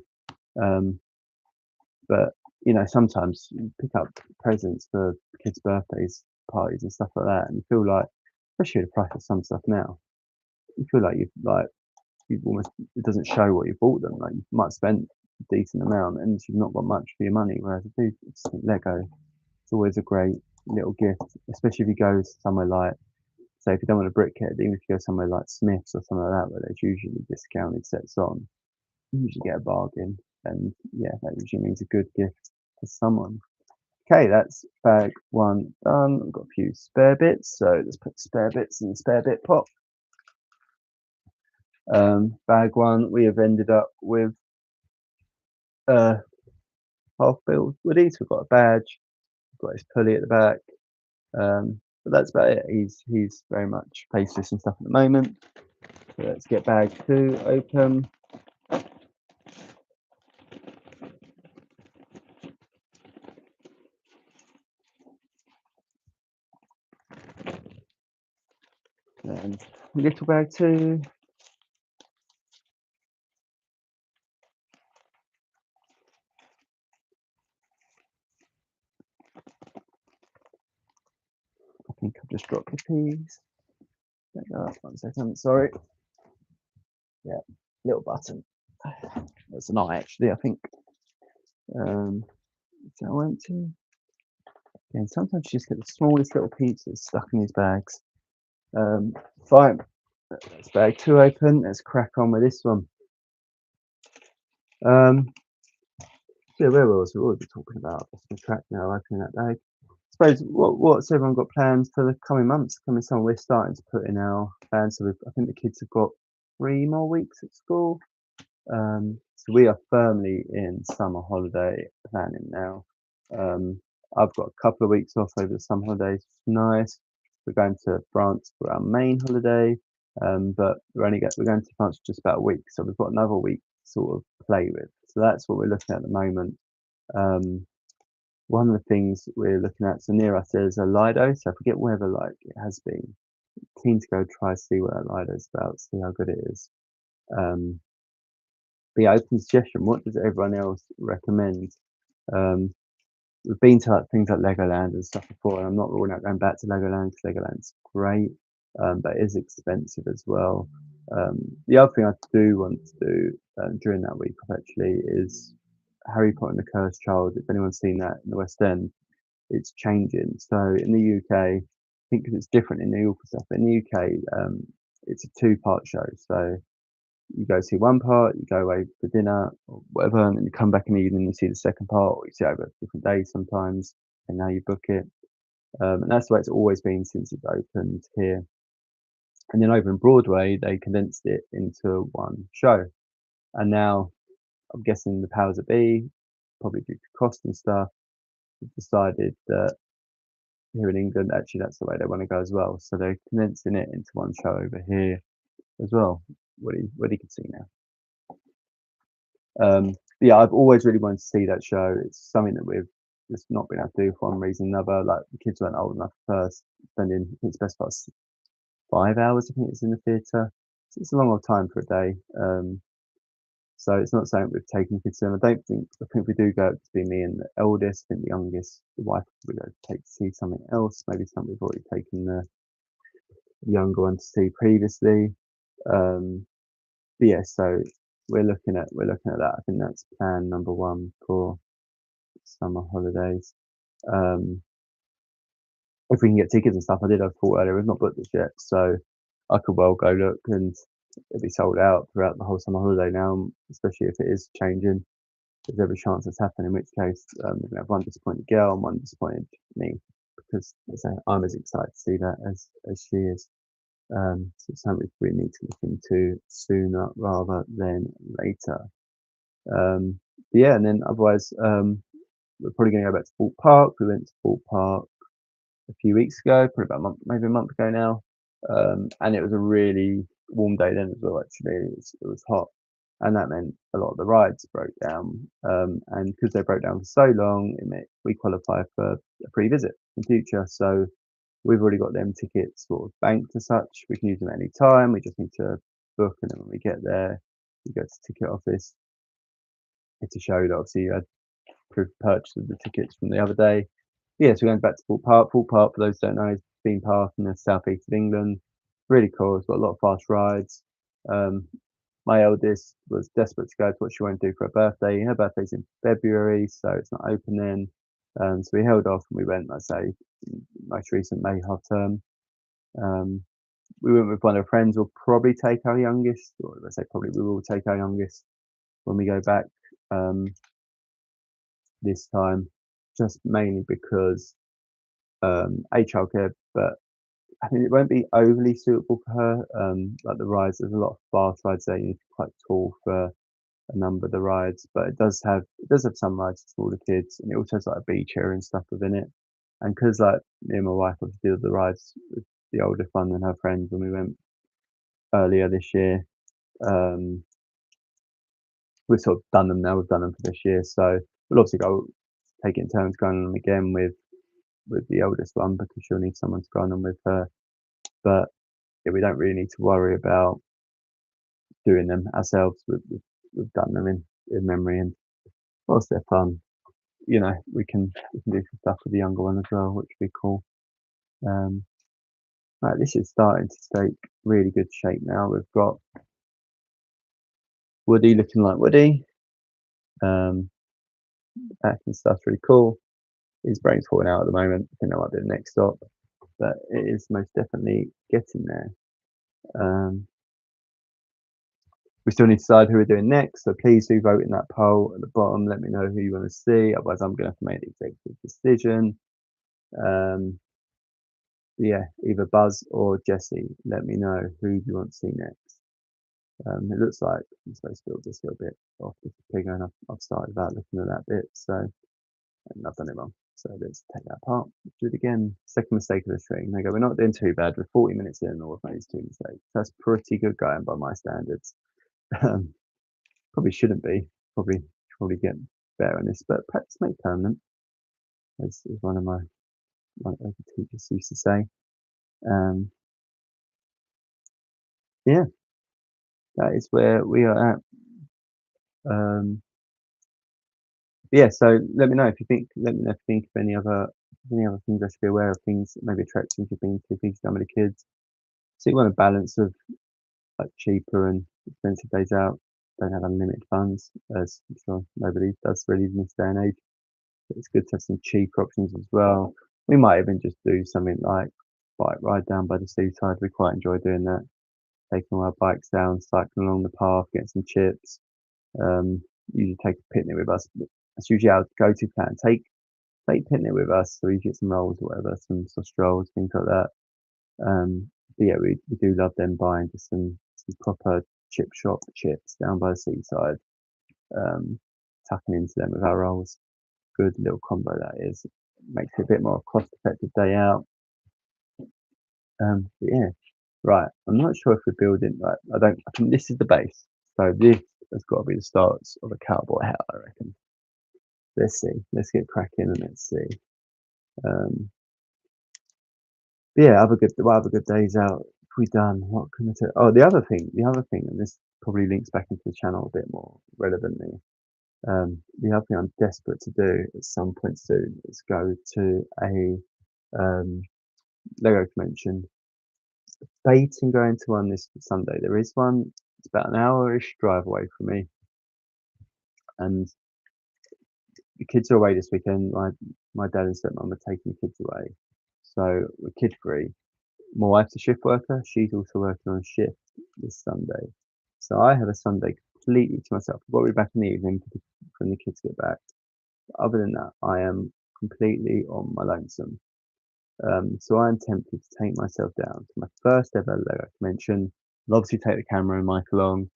But you know, sometimes you pick up presents for kids' birthdays, parties, and stuff like that, and you feel like, especially the price of some stuff now, you feel like you've almost it doesn't show what you bought them. Like you might have spent a decent amount, and you've not got much for your money. Whereas I just think Lego, it's always a great little gift, especially if you go somewhere like, say, if you don't want a brickhead, even if you go somewhere like Smith's or something like that, where there's usually discounted sets on, you usually get a bargain. And yeah, that usually means a good gift for someone. Okay, that's bag one done. I've got a few spare bits, so let's put spare bits in the spare bit pot. Bag one, we have ended up with half-built Woodies. We've got a badge, we've got his pulley at the back, but that's about it. He's very much faceless and stuff at the moment. So let's get bag two open. And little bag two. I think I've just dropped the piece. One second, sorry. Yeah, little button. That's an eye actually, I think. So I went to. Again, sometimes you just get the smallest little pieces stuck in these bags. Fine. That's bag two open. Let's crack on with this one. Yeah, where was we? What were we talking about? Lost my track now. Opening that bag. I suppose what's everyone got plans for the coming months? Coming summer, we're starting to put in our plans. So I think the kids have got 3 more weeks at school. So we are firmly in summer holiday planning now. I've got a couple of weeks off over the summer holidays. Nice. We're going to France for our main holiday, but we're going to France for just about a week. So we've got another week sort of play with. So that's what we're looking at the moment. One of the things we're looking at, so near us there's a Lido, so I forget whether like it has been. Keen to go try see what that Lido's about, see how good it is. But yeah, open suggestion, what does everyone else recommend? We've been to like things like Legoland and stuff before, and I'm not ruling out going back to Legoland because Legoland's great, but it is expensive as well. The other thing I do want to do during that week off actually is Harry Potter and the Cursed Child. If anyone's seen that in the West End, it's changing. So in the UK, I think because it's different in New York and stuff, but in the UK, it's a two-part show. So you go see one part, you go away for dinner or whatever, and then you come back in the evening and you see the second part, or you see it over different days sometimes, and now you book it. And that's the way it's always been since it's opened here. And then over in Broadway, they condensed it into one show. And now I'm guessing the powers that be, probably due to cost and stuff, have decided that here in England, actually that's the way they want to go as well. So they're condensing it into one show over here as well. What you can see now. Yeah, I've always really wanted to see that show. It's something that we've just not been able to do for one reason or another. Like the kids weren't old enough first, spending I think it's best part 5 hours. I think it's in the theatre. So it's a long old time for a day. So it's not something we've taken kids to. And I think if we do go, it's be me and the eldest. I think the youngest, the wife, we go take to see something else. Maybe something we've already taken the younger one to see previously. But yeah, so we're looking at that. I think that's plan number one for summer holidays. If we can get tickets and stuff, I did have thought earlier, we've not booked this yet, so I could well go look and it'll be sold out throughout the whole summer holiday now, especially if it is changing. There's every chance it's happening, in which case we're gonna have one disappointed girl and one disappointed me, because as I say, I'm as excited to see that as she is. So it's something we need to look into sooner rather than later. Yeah, and then otherwise, we're probably gonna go back to Thorpe Park. We went to Thorpe Park a few weeks ago, probably about a month, maybe a month ago now. And it was a really warm day then as well, actually. It was hot. And that meant a lot of the rides broke down. And because they broke down for so long, it meant we qualify for a free visit in future. So we've already got them tickets sort of banked as such. We can use them at any time. We just need to book, and then when we get there, we go to the ticket office. It's a show that obviously you had proof of purchase of the tickets from the other day. Yeah, so we're going back to Thorpe Park. Thorpe Park, for those who don't know, is a theme park in the southeast of England. Really cool. It's got a lot of fast rides. My eldest was desperate to go to what she wanted to do for her birthday. Her birthday's in February, so it's not open then. So we held off and we went, let's say, most recent May half term. We went with one of our friends. We'll probably take our youngest, or let's say probably we will take our youngest when we go back this time, just mainly because a childcare, but I think it won't be overly suitable for her. Like the rides, there's a lot of fast rides there. You need to be quite tall for a number of the rides, but it does have some rides for smaller kids, and it also has like a beach area and stuff within it. And because like me and my wife obviously did the rides with the older one and her friends when we went earlier this year, we've sort of done them now. We've done them for this year, so we'll obviously go take it in turns going on them again with the eldest one because she'll need someone to go on them with her. But yeah, we don't really need to worry about doing them ourselves. We've done them in memory, and whilst they're fun, you know, we can do some stuff with the younger one as well, which would be cool. Right, this is starting to take really good shape now. We've got Woody looking like Woody. Back and stuff's really cool. His brain's falling out at the moment. I think that might be the next stop, but it is most definitely getting there. We still need to decide who we're doing next, so please do vote in that poll at the bottom. Let me know who you want to see, otherwise I'm going to have to make the executive decision. Yeah, either Buzz or Jesse, let me know who you want to see next. It looks like I'm supposed to build this little bit off this figure, and I've started about looking at that bit, so and I've done it wrong. So let's take that apart. Let's do it again. Second mistake of the stream. There you go. We're not doing too bad. We're 40 minutes in, or we've made 2 mistakes. That's pretty good going by my standards. Probably shouldn't be. Probably get better on this, but practice makes permanent, as one of the teachers used to say. Um, yeah, that is where we are at. Um, yeah, so let me know if you think. Let me know if you think of any other things I should be aware of. Things maybe attractions you've been to, things you've done with the kids. So you want a balance of like cheaper and expensive days out. Don't have unlimited funds, as I'm sure nobody does really in this day and age. But it's good to have some cheaper options as well. We might even just do something like bike ride down by the seaside. We quite enjoy doing that. Taking our bikes down, cycling along the path, getting some chips. Um, Usually take a picnic with us. That's usually our go-to plan. Take picnic with us, so we get some rolls or whatever, some sausage rolls, things like that. But yeah, we do love them buying just some proper chip shop chips down by the seaside, tucking into them with our rolls. Good little combo that is. Makes it a bit more cost-effective day out. But yeah, right. I'm not sure if we're building like I think this is the base. So this has got to be the start of a cowboy hat, I reckon. Let's see. Let's get cracking and let's see. Um, yeah, what other good days out have we done? What can I say? Oh, the other thing, and this probably links back into the channel a bit more relevantly. The other thing I'm desperate to do at some point soon is go to a um, Lego convention. Debating going to one this Sunday. There is one. It's about an hour-ish drive away from me, and the kids are away this weekend. My dad and stepmom are taking the kids away, so we're kid free. My wife's a shift worker. She's also working on shift this Sunday, so I have a Sunday completely to myself. I've got to be back in the evening when the kids get back. Other than that, I am completely on my lonesome. So I'm tempted to take myself down to my first ever Lego convention. I'll obviously take the camera and mic along.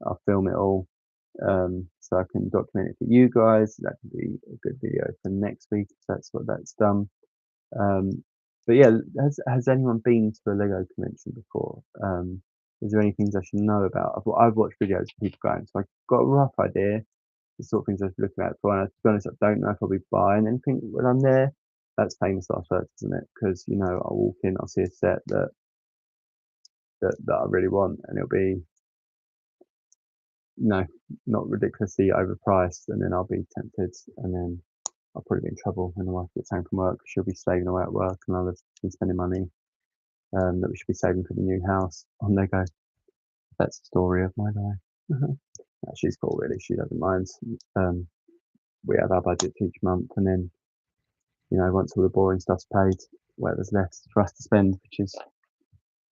I'll film it all, so I can document it for you guys. That could be a good video for next week if that's done. Um, but yeah, has anyone been to a Lego convention before? Is there any things I should know about? I've watched videos of people going, so I've got a rough idea the sort of things I was looking at for. And to be honest, I don't know if I'll be buying anything when I'm there. That's famous last words, isn't it? Because I'll walk in, I'll see a set that I really want, and it'll be you know not ridiculously overpriced, and then I'll be tempted, and then I'll probably be in trouble when the wife gets home from work. She'll be slaving away at work, and I'll have been spending money that we should be saving for the new house on Lego. That's the story of my life. She's cool, really. She doesn't mind. Um, we have our budget each month, and then once all the boring stuff's paid, whatever's left for us to spend, which is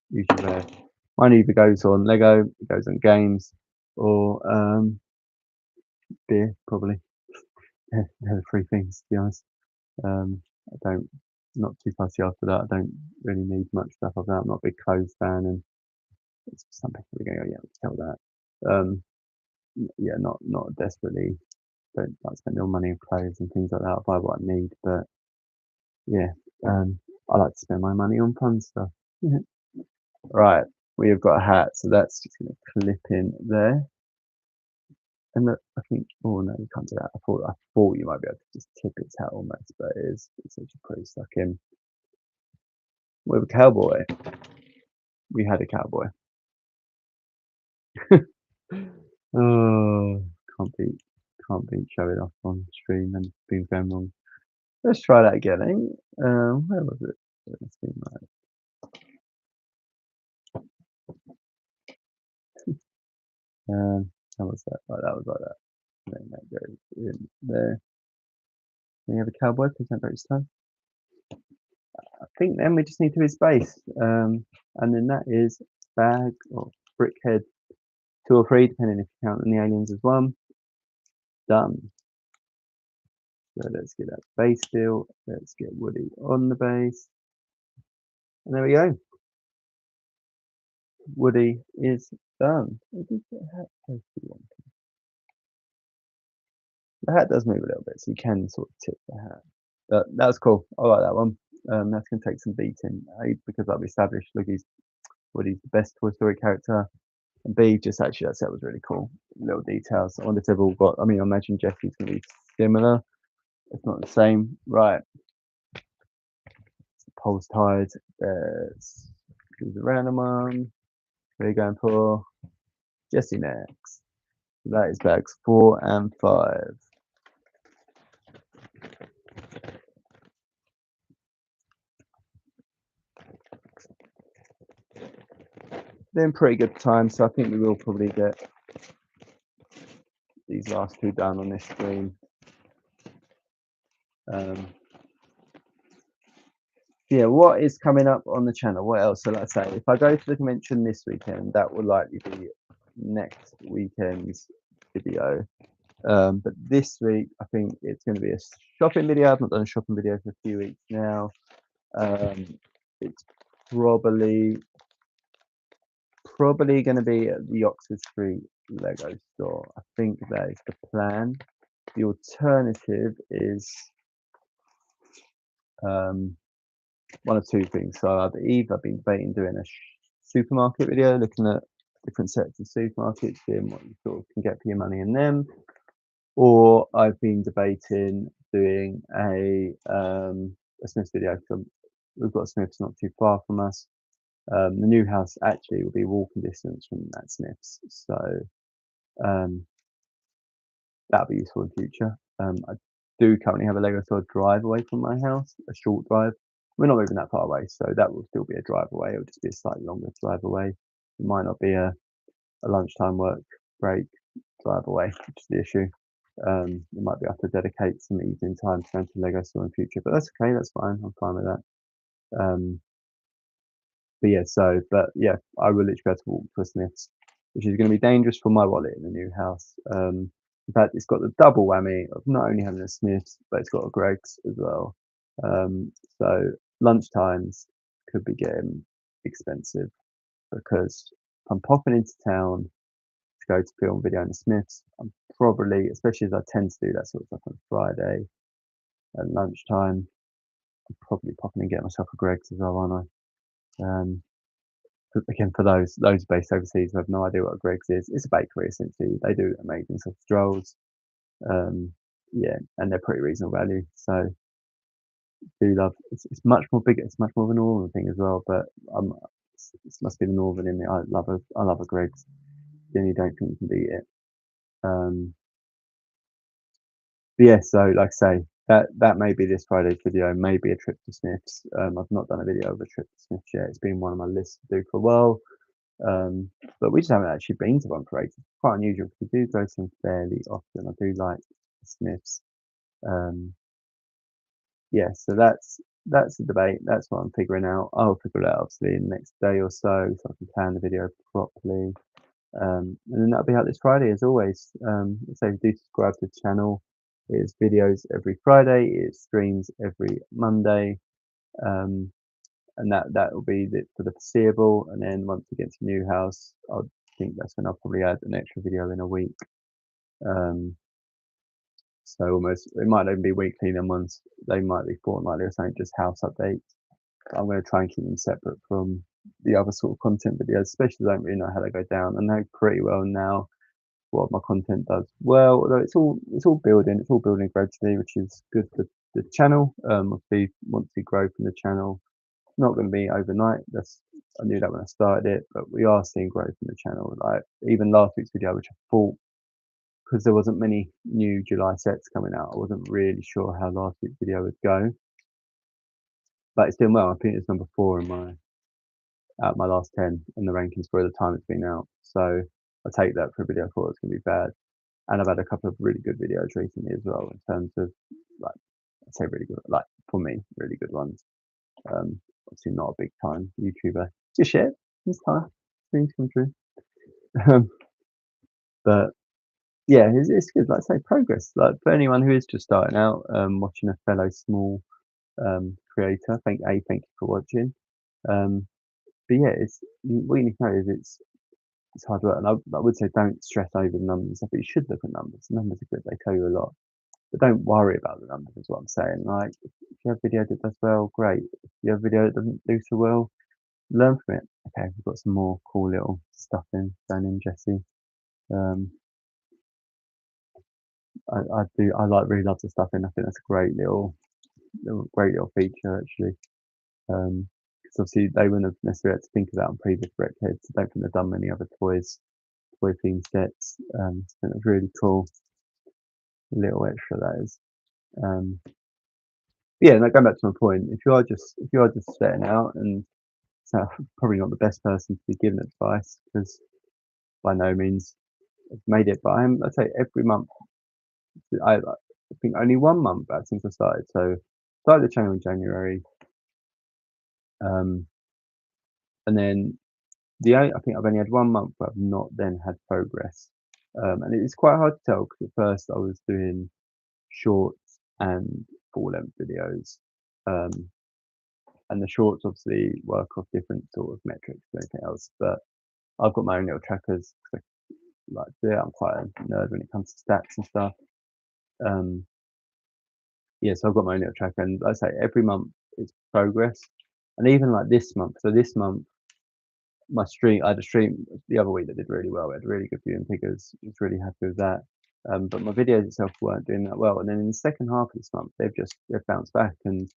usually where mine either goes on Lego, it goes on games, or beer, probably. They're the three things, to be honest. I don't, not too fussy after that. I don't really need much stuff of that. I'm not a big clothes fan, and some people are going, oh yeah, let's tell that. Yeah, not desperately. Don't like spend all money on clothes and things like that. I'll buy what I need, but yeah, I like to spend my money on fun stuff. Right, we have got a hat, so that's just going to clip in there. And look, I think, oh no, you can't do that. I thought you might be able to just tip its hat almost, but it's actually pretty stuck in. We have a cowboy. We had a cowboy. Oh, can't beat showing off on stream and being going wrong. Let's try that again, eh? Where was it? Let's see, right. How was that? Right, that was like that. Then that goes in there. We have a cowboy, please don't break his toe. I think then we just need to his base. And then that is bag or brickhead 2 or 3, depending if you count the aliens as one. Done. So let's get that base built. Let's get Woody on the base. And there we go. Woody is done. The hat does move a little bit, so you can sort of tip the hat. But that was cool. I like that one. That's going to take some beating because, like we established, Woody's the best Toy Story character. and B, just actually that set was really cool. Little details. I wonder if they've all got. I mean, I imagine Jesse's gonna be similar, if not the same. Right, poles tied. There's the random one. What are you going for? Jesse next. That is bags 4 and 5. They're in pretty good time, so I think we will probably get these last two done on this stream. Yeah, what is coming up on the channel? What else? So let's say if I go to the convention this weekend, that will likely be next weekend's video. But this week, I think it's going to be a shopping video. I've not done a shopping video for a few weeks now. It's probably going to be at the Oxford Street Lego store. I think that is the plan. The alternative is one of two things. So I've either been debating doing a supermarket video, looking at different sets of supermarkets, seeing what you sort of can get for your money in them, or I've been debating doing a Smiths video. We've got Smiths not too far from us. The new house actually will be walking distance from that Smiths, so that'll be useful in future. I do currently have a Lego store drive away from my house, a short drive. We're not moving that far away, so that will still be a drive away. It'll just be a slightly longer drive away. It might not be a lunchtime work break drive away, which is the issue. We might be able to dedicate some evening time to going to the Lego store in future, but that's okay. That's fine. I'm fine with that. But yeah, I will literally be able to walk to a Smiths, which is going to be dangerous for my wallet in the new house. In fact, it's got the double whammy of not only having a Smiths, but it's got a Greggs as well. So lunchtimes could be getting expensive because if I'm popping into town to go to film video in the Smiths, I'm probably, especially as I tend to do that sort of stuff on Friday at lunchtime, I'm probably popping and getting myself a Greggs as well, aren't I? Again, for those based overseas who have no idea what a Greggs is, it's a bakery essentially. They do amazing sausage rolls. Yeah, and they're pretty reasonable value. So do love. It's much more bigger. It's much more of a northern thing as well. But it must be the northern in me. I love a Greggs. Then you don't think you can beat it. But yeah, so like I say, that may be this Friday's video, maybe a trip to Smiths. I've not done a video of a trip to Smiths yet. It's been one of my lists to do for a while. But we just haven't actually been to one for ages. It's quite unusual because we do go to them fairly often. I do like Smiths. Yeah, so that's the debate. That's what I'm figuring out. I'll figure it out obviously in the next day or so I can plan the video properly. And then that'll be out this Friday as always. So do subscribe to the channel. It's videos every Friday. It streams every Monday. And that will be for the foreseeable. And then once we get to new house, I think that's when I'll probably add an extra video in a week. So almost it might even be weekly. Then ones they might be fortnightly or something, just house updates. But I'm going to try and keep them separate from the other sort of content videos, especially as I don't really know how they go down. I know pretty well now what my content does well, although it's all building. It's all building gradually, which is good for the channel. Obviously, once we grow from the channel, not going to be overnight. I knew that when I started it, but we are seeing growth in the channel. Like even last week's video, which I thought, because there wasn't many new July sets coming out, I wasn't really sure how last week's video would go. But it's doing well. I think it's number 4 in my last 10 in the rankings for the time it's been out. So I take that for a video I thought it was going to be bad. And I've had a couple of really good videos recently as well in terms of like I'd say really good, like for me, really good ones. Obviously not a big time YouTuber. Just yet. It's time. Things come true. But yeah, it's good. Like I say, progress. Like for anyone who is just starting out, watching a fellow small creator, thank you for watching. But yeah, what you need to know is it's hard work, and I would say don't stress over the numbers. But you should look at numbers. Numbers are good; they tell you a lot. But don't worry about the numbers. Is what I'm saying. Like if you have a video that does well, great. If you have a video that doesn't do so well, learn from it. Okay, we've got some more cool little stuff in going in, Jesse. Um, I like really love the stuff in. I think that's a great little feature actually. 'Cause obviously they wouldn't have necessarily had to think of that on previous Brickheadz. I don't think they've done many other toy themed sets. I think it's really cool. Little extra that is. Um, yeah, and like, going back to my point, if you are just setting out, and so probably not the best person to be giving advice because by no means I've made it, but I'd say every month. I think only 1 month back since I started. So started the channel in January, um, and then I think I've only had 1 month where I've not then had progress, and it's quite hard to tell because at first I was doing shorts and full length videos, um, and the shorts obviously work off different sort of metrics than anything else. But I've got my own little trackers 'cause I like to do it. I'm quite a nerd when it comes to stats and stuff. Um, yeah, so I've got my own little tracker, and like I say every month it's progress, and even like this month. So this month, I had a stream the other week that did really well. We had really good viewing figures. I was really happy with that. But my videos itself weren't doing that well. And then in the second half of this month, they've bounced back, and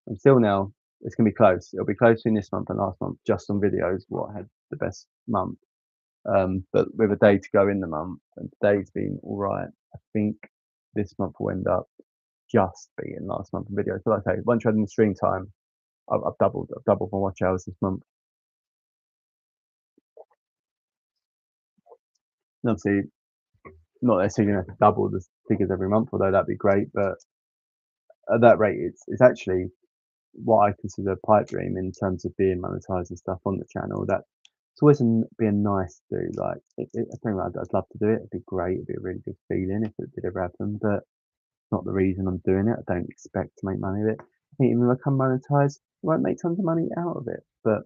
until now, it's gonna be close. It'll be close in this month and last month just on videos. What had the best month? But with a day to go in the month, and today's been all right. I think this month will end up just being last month in videos. So like I say, once you're adding the stream time, I've doubled my watch hours this month. And obviously, not necessarily gonna have to double the figures every month, although that'd be great. But at that rate, it's actually what I consider a pipe dream in terms of being monetized and stuff on the channel. That it's always being nice to do. Like, I think I'd love to do it. It'd be great. It'd be a really good feeling if it did ever happen. But it's not the reason I'm doing it. I don't expect to make money of it. I think even if I become monetized, I won't make tons of money out of it. But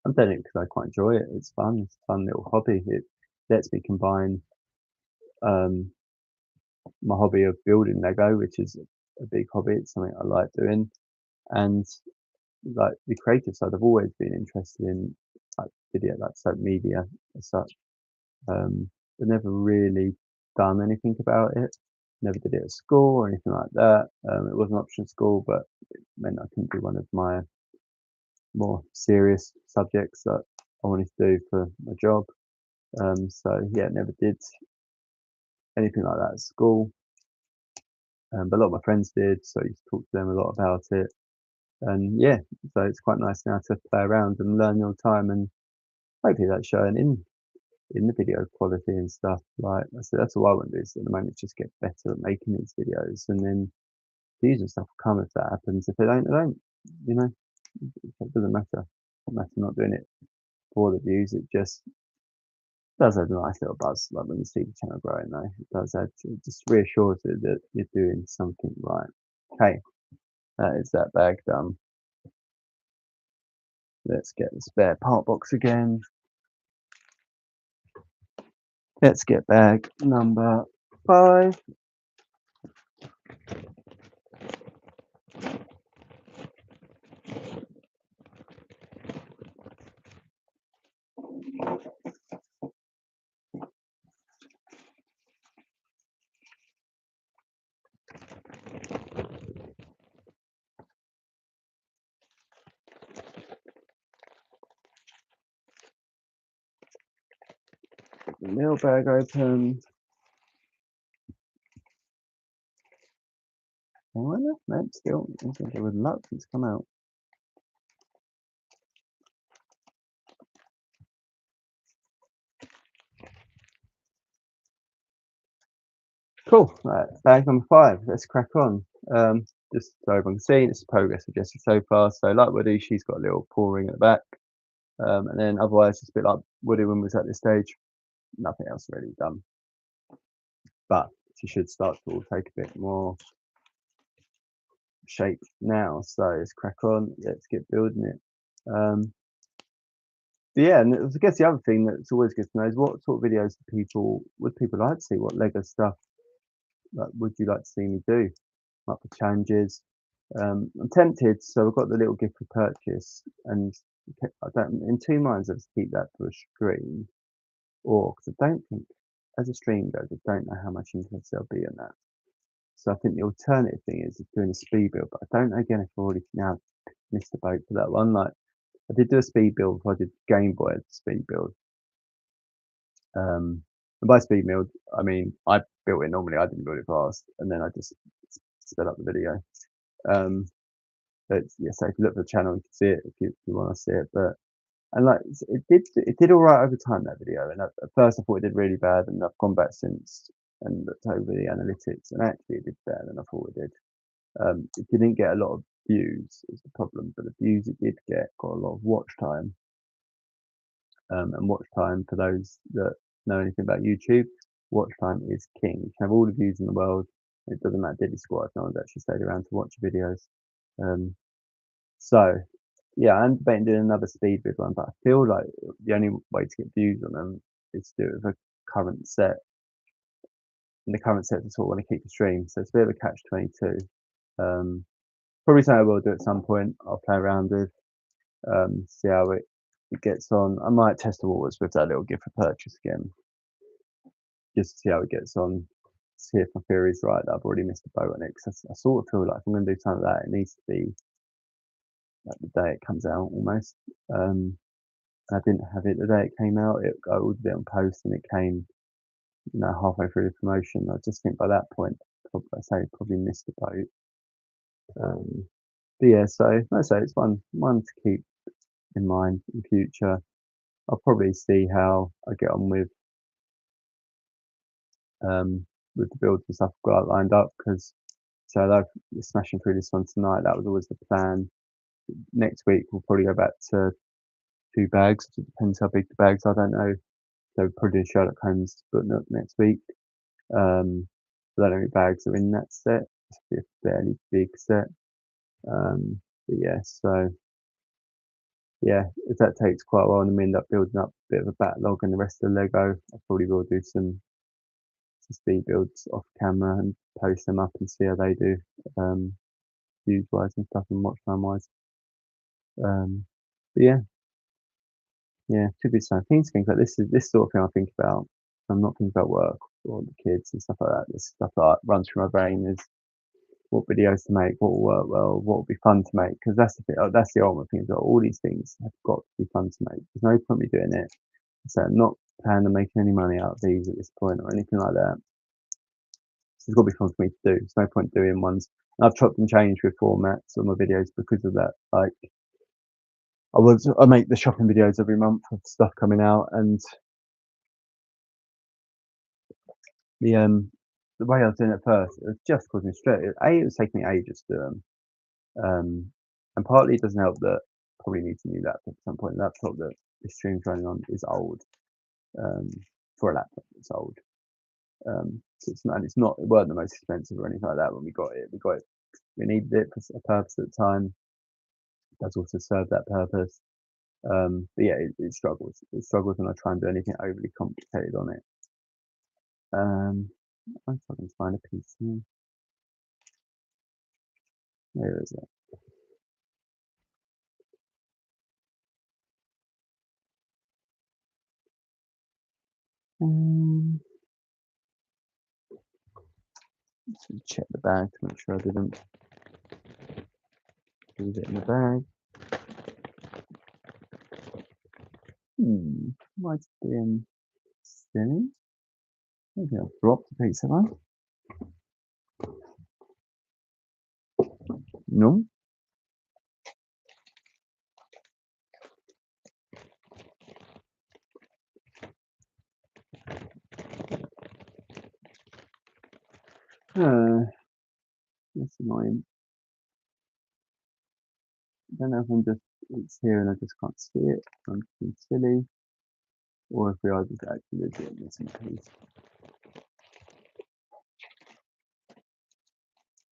I'm doing it because I quite enjoy it. It's fun. It's a fun little hobby. It lets me combine um, my hobby of building Lego, which is a big hobby. It's something I like doing, and like the creative side. I've always been interested in like video, like social media as such. But never really done anything about it. Never did it at school or anything like that. It was an option at school, but it meant I couldn't do one of my more serious subjects that I wanted to do for my job. So yeah, never did anything like that at school. But a lot of my friends did, so I used to talk to them a lot about it. And yeah, so it's quite nice now to play around and learn all the time, and hopefully that's showing in the video quality and stuff. Like I said, that's all I want to do is at the moment just get better at making these videos, and then views and stuff will come if that happens. If they don't, they don't. You know, it doesn't matter. It doesn't matter not doing it for the views. It just does add a nice little buzz, like when you see the channel growing. Though it does add. It just reassures you that you're doing something right. Okay, that is that bag done. Let's get the spare part box again. Let's get bag number 5. The little bag open. Oh, no, still, it was reluctant to come out. Cool. Right, bag number 5. Let's crack on. Just so everyone can see, it's the progress of Jessie so far. So, like Woody, she's got a little paw ring at the back, and then otherwise, it's a bit like Woody when we was at this stage. Nothing else really done, but she should start to all take a bit more shape now. So let's crack on. Let's get building it. Yeah, and I guess the other thing that's always good to know is what sort of videos would people like to see? What Lego stuff like, would you like to see me do? Like the challenges. I'm tempted, so I've got the little gift for purchase, and I don't, in two minds, I just keep that for a stream, or because I don't think, as a stream goes, I don't know how much interest there'll be in that. So I think the alternative thing is doing a speed build, but I don't know again if I've already now missed the boat for that one. Like I did do a speed build before I did Game Boy speed build. And by speed build, I mean I built it normally. I didn't build it fast, and then I just sped up the video. Um, but yeah, so if you look at the channel, you can see it if you want to see it. But and like it did all right over time, that video. And at first I thought it did really bad, and I've gone back since and looked over the analytics, and actually it did better than I thought it did. It didn't get a lot of views is the problem, but the views it did get got a lot of watch time. And watch time, for those that know anything about YouTube, watch time is king. You can have all the views in the world. It doesn't matter diddly squat if no one's actually stayed around to watch your videos. So yeah, I'm debating doing another speed vid one, but I feel like the only way to get views on them is to do it with a current set. And the current set is sort of want to keep the stream, so it's a bit of a catch-22. Probably something I will do at some point. I'll play around with, see how it gets on. I might test the waters with that little gift for purchase again, just to see how it gets on. See if my theory's right that I've already missed the boat on it. Because I sort of feel like if I'm going to do something like that, it needs to be like the day it comes out almost. I didn't have it the day it came out. I ordered it on post and it came, halfway through the promotion. I just think by that point, probably missed the boat. But yeah, so like I say, it's one to keep in mind in future. I'll probably see how I get on with the builds and stuff I've got lined up, because so they're smashing through this one tonight. That was always the plan. Next week we'll probably go back to 2 bags. It depends how big the bags are. I don't know. So we'll probably do Sherlock Holmes book next week. I don't know how many bags are in that set. It's a fairly big set. But yeah, so yeah, if that takes quite a while and we end up building up a bit of a backlog and the rest of the Lego, I probably will do some speed builds off camera and post them up and see how they do, views wise and stuff and watch time wise. But yeah, could be some things like this sort of thing I think about. I'm not thinking about work or the kids and stuff like that. This stuff that runs through my brain is what videos to make, what will work well, what will be fun to make. Because that's the thing, that's the ultimate thing. All these things have got to be fun to make. There's no point me doing it. So I'm not planning on making any money out of these at this point or anything like that. So it's got to be fun for me to do. There's no point doing ones. And I've chopped and changed with formats on my videos because of that. Like I make the shopping videos every month of stuff coming out, and the way I was doing it first, it was just causing stress. It was taking me ages to do them. And partly it doesn't help that I probably need a new laptop at some point. The laptop that this stream's running on is old. For a laptop, it's old. So it weren't the most expensive or anything like that when we got it. We needed it for a purpose at the time. It does also serve that purpose. But yeah, it struggles. It struggles when I try and do anything overly complicated on it. I'm trying to find a piece here. Where is it? Let's check the bag to make sure I didn't leave it in the bag. Might have been silly. Maybe I've dropped a piece, have I? No. That's annoying. I don't know if it's here and I just can't see it. I'm being silly. Or if we are just actually legit missing a piece.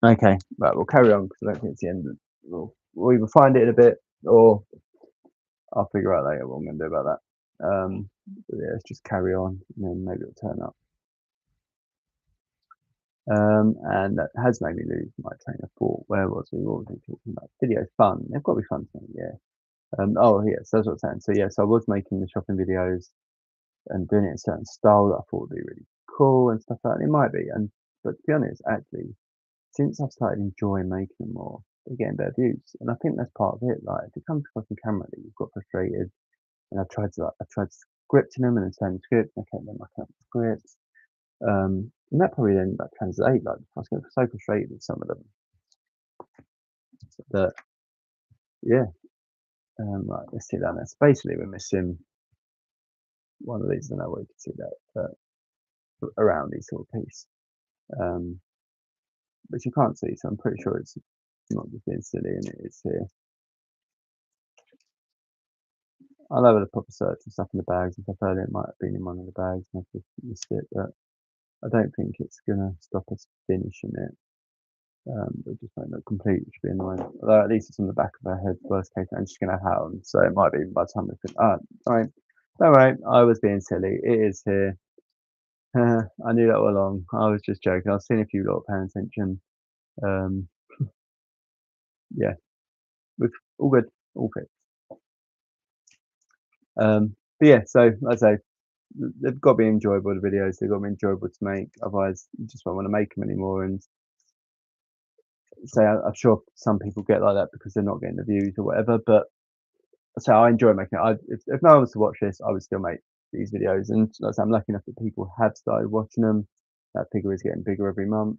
Okay, right, we'll carry on because I don't think it's the end. We'll either find it in a bit or I'll figure out later what I'm going to do about that. But yeah, let's just carry on and then maybe it'll turn up. And that has made me lose my train of thought. Where was we? What was we talking about? Video's fun. They've got to be fun to me, yeah. Oh yeah, so that's what I'm saying. So yeah, so I was making the shopping videos and doing it in a certain style that I thought would be really cool and stuff like that. It might be, but to be honest, actually, since I've started enjoying making them more, they're getting better views, and I think that's part of it. Like if it comes across on camera that you've got frustrated, and I tried scripting them and then saying the script, and I kept them like up the scripts, and that probably then like translate. Like I was getting so frustrated with some of them that yeah, right, let's see that. That's basically we're missing one of these. I don't know where you can see that, but around these sort of piece. Um, which you can't see, so I'm pretty sure it's not just being silly and it is here. I'll have a proper search and stuff in the bags and stuff earlier. It might have been in one of the bags and I've just missed it, but I don't think it's gonna stop us finishing it. It just won't look complete, which would be annoying. Although at least it's on the back of our head, worst case, I'm just gonna have them. So it might be by the time we finish. Alright, don't worry, I was being silly. It is here. I knew that all along. I was just joking. I was seeing if you lot paying attention. Um, yeah, with all good, all good. But yeah, so like I say, they've got to be enjoyable. The videos they've got to be enjoyable to make. Otherwise, you just won't want to make them anymore. And say, I'm sure some people get like that because they're not getting the views or whatever. But so I enjoy making it. If no one was to watch this, I would still make these videos. And like I say, I'm lucky enough that people have started watching them. That figure is getting bigger every month.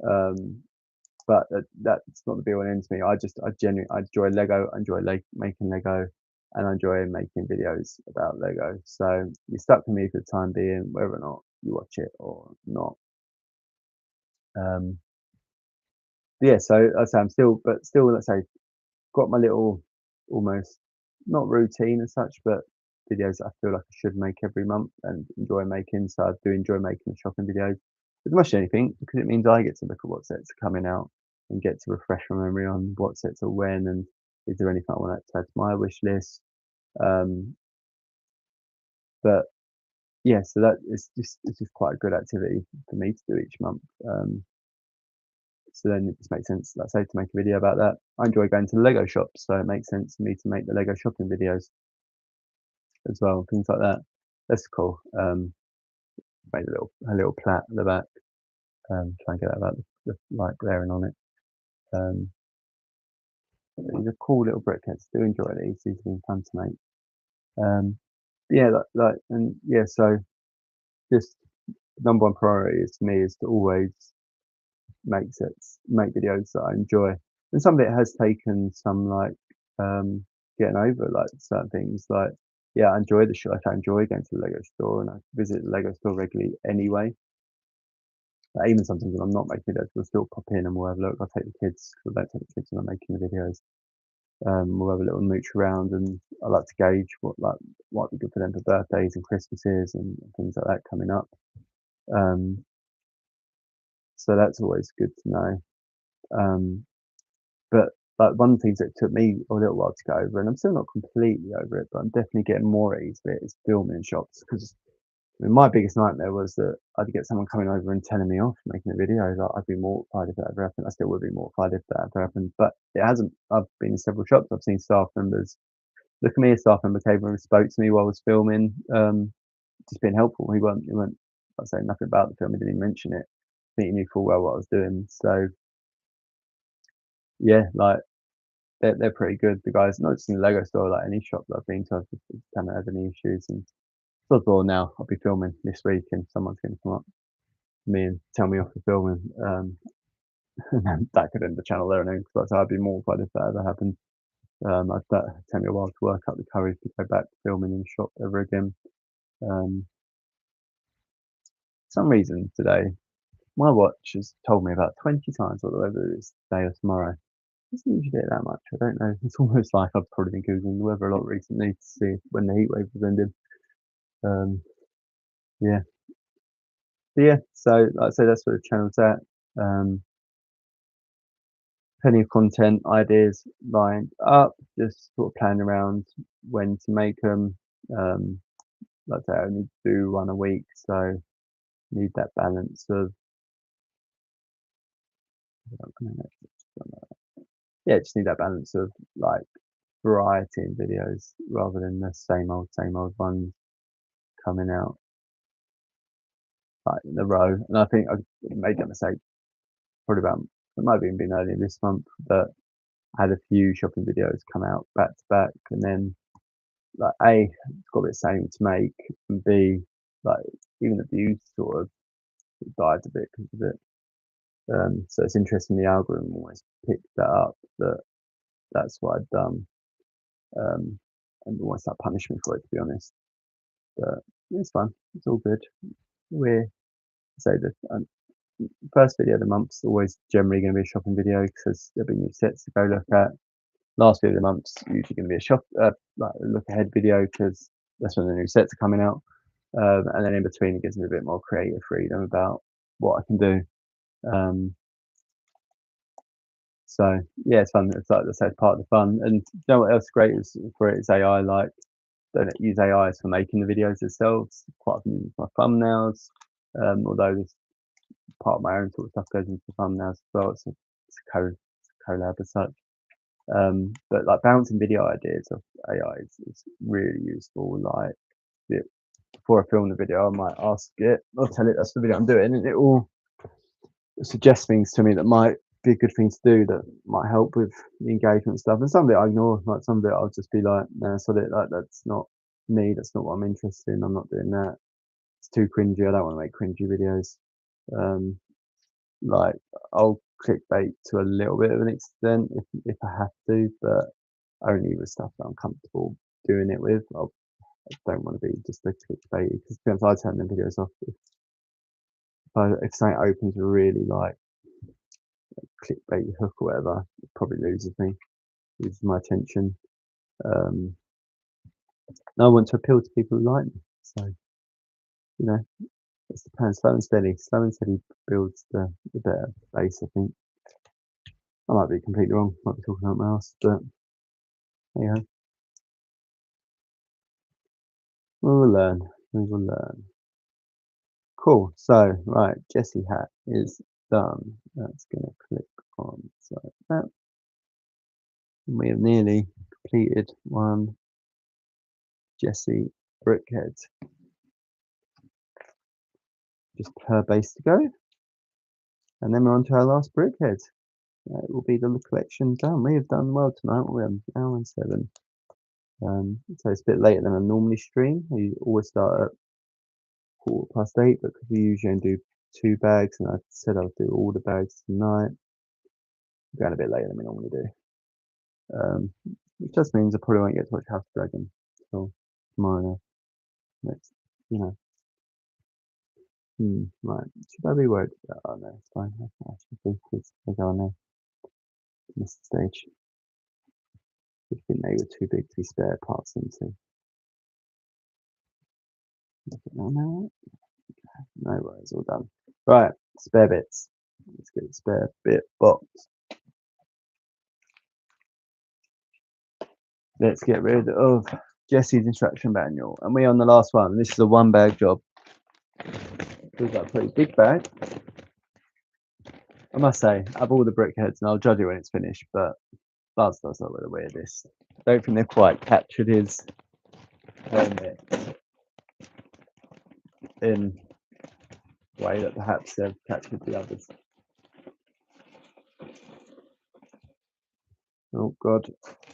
Um, but that's not the be all and end to me. I genuinely I enjoy Lego. I enjoy making Lego, and I enjoy making videos about Lego. So you're stuck with me for the time being, whether or not you watch it or not. Um, yeah. So I say I'm still, but still, let's say got my little almost not routine as such, but videos that I feel like I should make every month and enjoy making. So I do enjoy making the shopping videos as much as anything because it means I get to look at what sets are coming out and get to refresh my memory on what sets are when and is there anything I want to add to my wish list. Um, but yeah, so that is just it's just quite a good activity for me to do each month. So then it just makes sense, like I say, to make a video about that. I enjoy going to the Lego shops, so it makes sense for me to make the Lego shopping videos as well, things like that. That's cool. Made a little plat at the back. Try and get that about the light glaring on it. Um, these are cool little brickheads. Do enjoy these. These have been fun to make. Um, yeah, and yeah. So just number one priority is to me is to always make videos that I enjoy. And some of it has taken some like getting over like certain things. Like yeah, I enjoy the show. Like, I enjoy going to the Lego store and I visit the Lego store regularly anyway. Like, even sometimes when I'm not making videos, we'll still pop in and we'll have a look. I'll take the kids. I don't take the kids when I'm making the videos. We'll have a little mooch around, and I like to gauge what like might be good for them for birthdays and Christmases and things like that coming up. Um, so that's always good to know. Um, But, like, one of the things that took me a little while to get over, and I'm still not completely over it, but I'm definitely getting more at ease with it, is filming in shops. Because I mean, my biggest nightmare was that I'd get someone coming over and telling me off making a video. Like, I'd be mortified if that ever happened. I still would be mortified if that ever happened, but it hasn't. I've been in several shops. I've seen staff members look at me, a staff member came over and spoke to me while I was filming, just being helpful. He weren't like, saying nothing about the film. He didn't even mention it. I think he knew full well what I was doing. So, yeah, like, they're pretty good. The guys, not just in the Lego store, like any shop that I've been to, I've just haven't had any issues. And sod law now, I'll be filming this week, and someone's going to come up to me and tell me off for filming. And then that could end the channel there and then, because I'd be mortified if that ever happened. That take me a while to work up the courage to go back to filming in the shop ever again. For some reason today, my watch has told me about 20 times what the weather is today or tomorrow. It doesn't usually do it that much. I don't know. It's almost like I've probably been googling the weather a lot recently to see when the heat wave was ending. Um, yeah, but yeah. So like I say, that's where the channel's at. Um, Plenty of content ideas lined up. Just sort of planning around when to make them. Um, like I say, I only do one a week, so need that balance of yeah, just need that balance of like variety in videos rather than the same old ones coming out like in a row. And I think I made that mistake probably about it might have even been earlier this month that I had a few shopping videos come out back to back, and then like A, it's got a bit same to make, and B, like even the views sort of died a bit because of it. So it's interesting the algorithm always picked that up that that's what I'd done, um, and almost like punished me for it to be honest. But it's fun. It's all good. We're say the first video of the month's always generally going to be a shopping video because there'll be new sets to go look at. Last video of the month's usually going to be a like a look ahead video because that's when the new sets are coming out. And then in between, it gives me a bit more creative freedom about what I can do. So yeah, it's fun. It's like I said, part of the fun. And you know what else is great is for it is AI. Like don't use AIs for making the videos themselves. Quite often use my thumbnails. Although this part of my own sort of stuff goes into the thumbnails as well. It's a collab as such. But like bouncing video ideas of AI is really useful. Like before I film the video, I might ask it, I'll tell it that's the video I'm doing, and it will suggest things to me that might be a good thing to do that might help with the engagement stuff. And some of it I ignore, like some of it I'll just be like, no, so like that's not me, that's not what I'm interested in, I'm not doing that. It's too cringy, I don't want to make cringy videos. Like I'll clickbait to a little bit of an extent if I have to, but only with stuff that I'm comfortable doing it with. I don't want to be just a clickbait because sometimes I turn them videos off if something opens a really like clickbait hook or whatever, it probably loses my attention. And I want to appeal to people who like me. So, you know, it's the plan. Slow and steady. Slow and steady builds the better base, I think. I might be completely wrong, might be talking out my ass, but yeah, we will learn. We will learn. Cool. So, right, Jessie hat is done. That's going to click on so that. And we have nearly completed one Jessie Brickheadz. Just per base to go. And then we're on to our last Brickheadz. It will be the collection done. We have done well tonight. We're on hour and 7. So it's a bit later than I normally stream. We always start at 8:15, but because we usually only do 2 bags, and I said I'll do all the bags tonight, we're going a bit later than we normally do. Which just means I probably won't get to watch House of Dragon until tomorrow. Next, you know. Right. Should I be worried? Oh no, it's fine. I should be because I go on there. Missed the stage. I think they were too big to be spare parts into. No worries, all done. Right, spare bits. Let's get the spare bit box. Let's get rid of Jessie's instruction manual. And we're on the last one. This is a 1 bag job. Feels like a pretty big bag. I must say, of all the Brickheadz, and I'll judge it when it's finished, but Buzz does look the weirdest. I don't think they've quite captured his helmet in a way that perhaps they've captured the others. Oh god,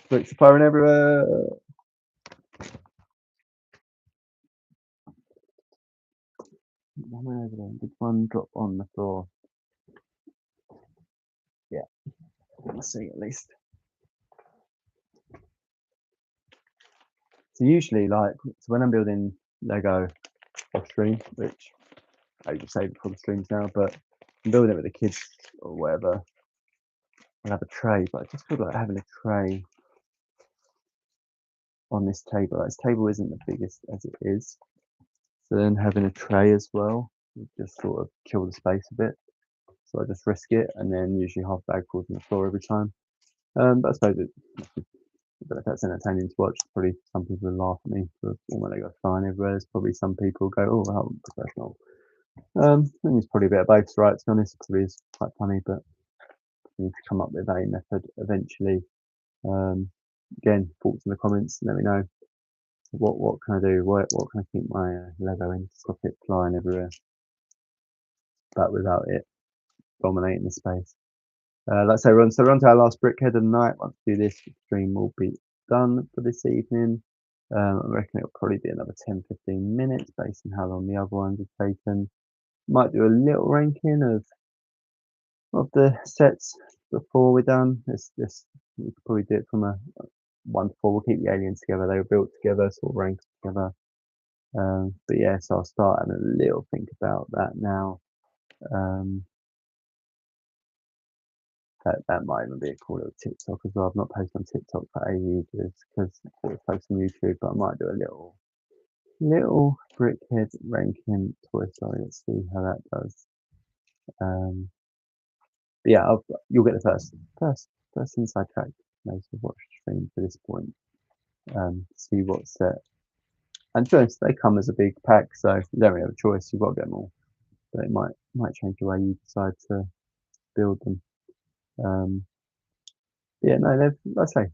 bricks are firing everywhere. One went over there. Did one drop on the floor? Yeah, let's see at least. So usually, like, so when I'm building Lego off stream, which I usually save it for the streams now, but I'm building it with the kids or whatever, I have a tray, but I just feel like having a tray on this table. Like, this table isn't the biggest as it is, so then having a tray as well would just sort of kill the space a bit. So I just risk it, and then usually half bag falls on the floor every time. But I suppose but if that's entertaining to watch, probably some people will laugh at me for all my Lego flying everywhere. There's probably some people go, oh, how professional. I think it's probably a bit of both, right? To be honest, because it is quite funny, but we need to come up with a method eventually. again, thoughts in the comments. Let me know what can I do? What can I keep my Lego in? Stop it flying everywhere, but without it dominating the space. Like I say, we're on to our last brickhead of the night. Once we do this, the stream will be done for this evening. I reckon it'll probably be another 10-15 minutes based on how long the other ones have taken. Might do a little ranking of the sets before we're done. This we could probably do it from a 1 to 4. We'll keep the aliens together. They were built together, sort of ranked together. But yeah, so I'll start having a little think about that now. That might even be a cool little TikTok as well. I've not posted on TikTok for ages because I post on YouTube, but I might do a little brickhead ranking Toy Story. Let's see how that does. But yeah, you'll get the first inside track. Most of watched stream to this point. See what's set. And to be honest, they come as a big pack, so you don't really have a choice. You've got to get them all. But it might change the way you decide to build them. Yeah, no, like I say,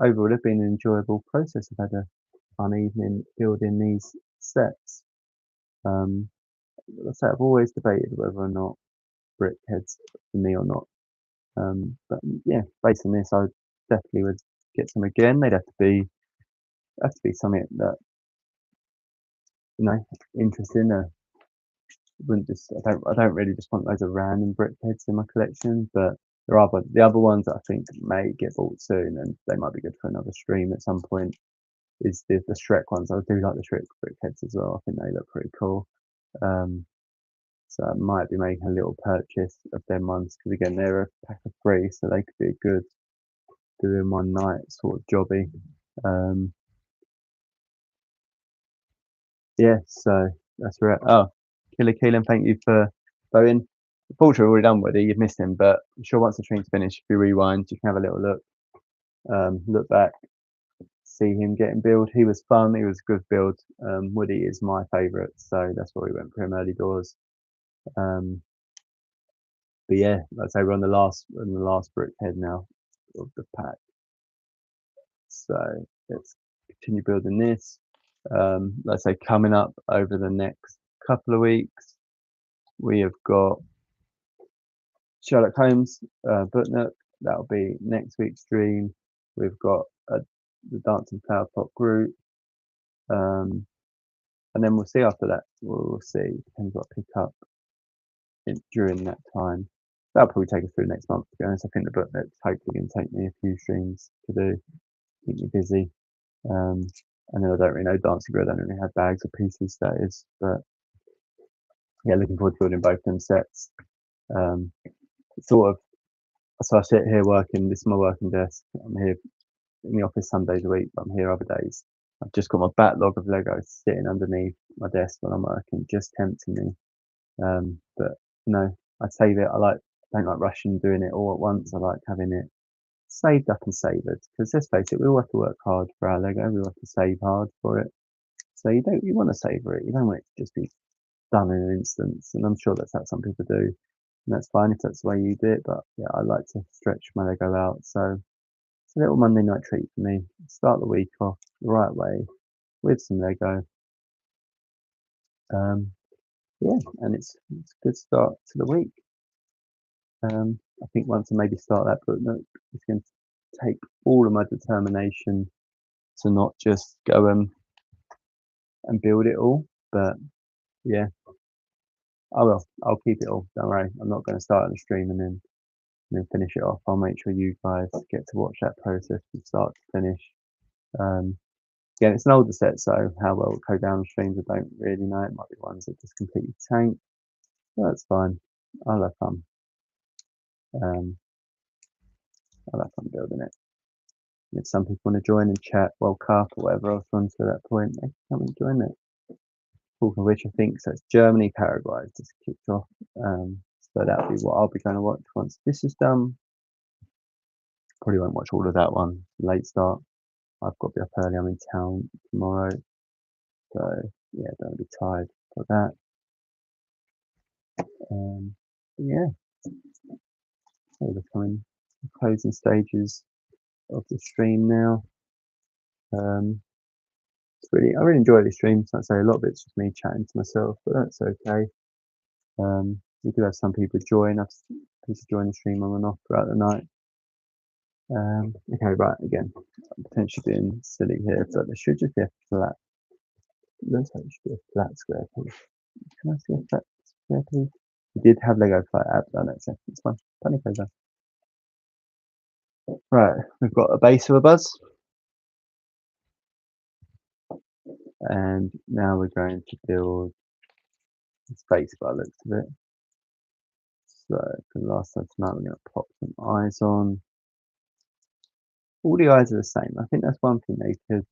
overall they've been an enjoyable process. I've had a fun evening building these sets. Like I say, I've always debated whether or not brickheads for me or not. But yeah, based on this, I definitely would get some again. They'd have to be something that interesting. Wouldn't just I don't really just want loads of random brickheads in my collection, but the other ones that I think may get bought soon, and they might be good for another stream at some point. Is the Shrek ones? I do like the Shrek brickheads as well. I think they look pretty cool. So I might be making a little purchase of them ones because again they're a pack of 3, so they could be a good doing one night sort of jobby. Yeah, so that's right. Oh, Killer Keelan, thank you for voting. Unfortunately, we're already done with it. You've missed him, but I'm sure once the stream's finished, if you rewind, you can have a little look back, see him getting build. He was fun. He was a good build. Woody is my favourite, so that's why we went for him early doors. But yeah, like I say, we're on the last brickhead now of the pack. So let's continue building this. Like I say, coming up over the next couple of weeks, we have got Sherlock Holmes book nook. That'll be next week's stream. We've got the Dancing Flower Pot group, and then we'll see after that. We'll see. Depends what I pick up during that time. That'll probably take us through next month. To be honest, I think the book nook's hopefully going to take me a few streams to do, keep me busy. And then I don't really know Dancing Girl. I don't really have bags or PC status, but yeah, looking forward to building both them sets. Sort of. So I sit here working. This is my working desk. I'm here in the office some days a week, but I'm here other days. I've just got my backlog of Lego sitting underneath my desk when I'm working, just tempting me. But I save it. I don't like rushing doing it all at once. I like having it saved up and savored. Because let's face it, we all have to work hard for our Lego. We all have to save hard for it. So you want to savor it. You don't want it to just be done in an instance. And I'm sure that's how some people do. And that's fine if that's the way you do it. But yeah, I like to stretch my Lego out. So it's a little Monday night treat for me. Start the week off the right way with some Lego. Yeah, and it's a good start to the week. I think once I maybe start that book nook, it's going to take all of my determination to not just go and build it all. But yeah, I will. I'll keep it all. Don't worry. I'm not going to start on the stream and then finish it off. I'll make sure you guys get to watch that process from start to finish. Yeah, it's an older set, so how well it will go down the streams, I don't really know. It might be ones that just completely tank. That's fine. I'll have fun. I'll have fun building it. If some people want to join and chat, World Cup or whatever else runs to that point, they can come and join it. Talking of which, I think so. It's Germany, Paraguay just kicked off. So that'll be what I'll be going to watch once this is done. Probably won't watch all of that one. Late start. I've got to be up early. I'm in town tomorrow, so yeah, don't be tired for that. Yeah, all the time. Closing stages of the stream now. I really enjoy these streams. Like I say, a lot of it's just me chatting to myself, but that's okay. We do have some people join us, people join the stream on and off throughout the night. Okay, right, again, I'm potentially being silly here, but there should just be a flat. Looks like it should be a flat square piece. Can I see a flat square piece? We did have Lego flat app done it, so it's fine. Funny over. Right, we've got a base of a buzz, and now we're going to build the space by the looks of it. So for the last time tonight, we're going to pop some eyes on. All the eyes are the same. I think that's one thing they could.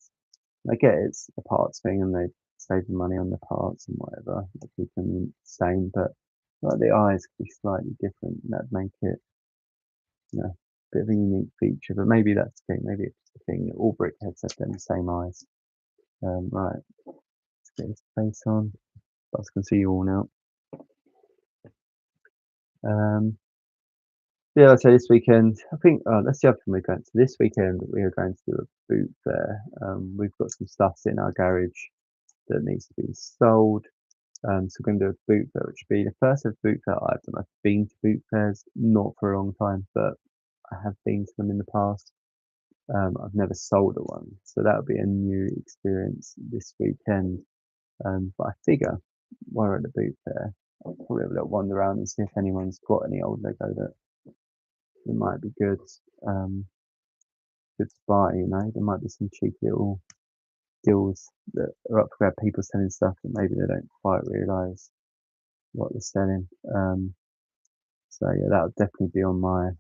I get it's a parts thing, and they save the money on the parts and whatever. They keep them the same, but like the eyes could be slightly different. And that'd make it, a bit of a unique feature. But maybe that's the thing. Maybe it's the thing that all brickheads have them the same eyes. Right, let's get his face on. I can see you all now. Yeah, I'd say this weekend. I think that's the other thing we're going to. This weekend we are going to do a boot fair. We've got some stuff in our garage that needs to be sold. So we're going to do a boot fair, which will be the first ever boot fair I've done. I've been to boot fairs, not for a long time, but I have been to them in the past. I've never sold a one, so that would be a new experience this weekend. But I figure while we're at the boot fair, I'll probably have a little wander around and see if anyone's got any old Lego that might be good. Good to buy, there might be some cheeky little deals that are up for grabs, people selling stuff that maybe they don't quite realise what they're selling. So yeah, that would definitely be on my.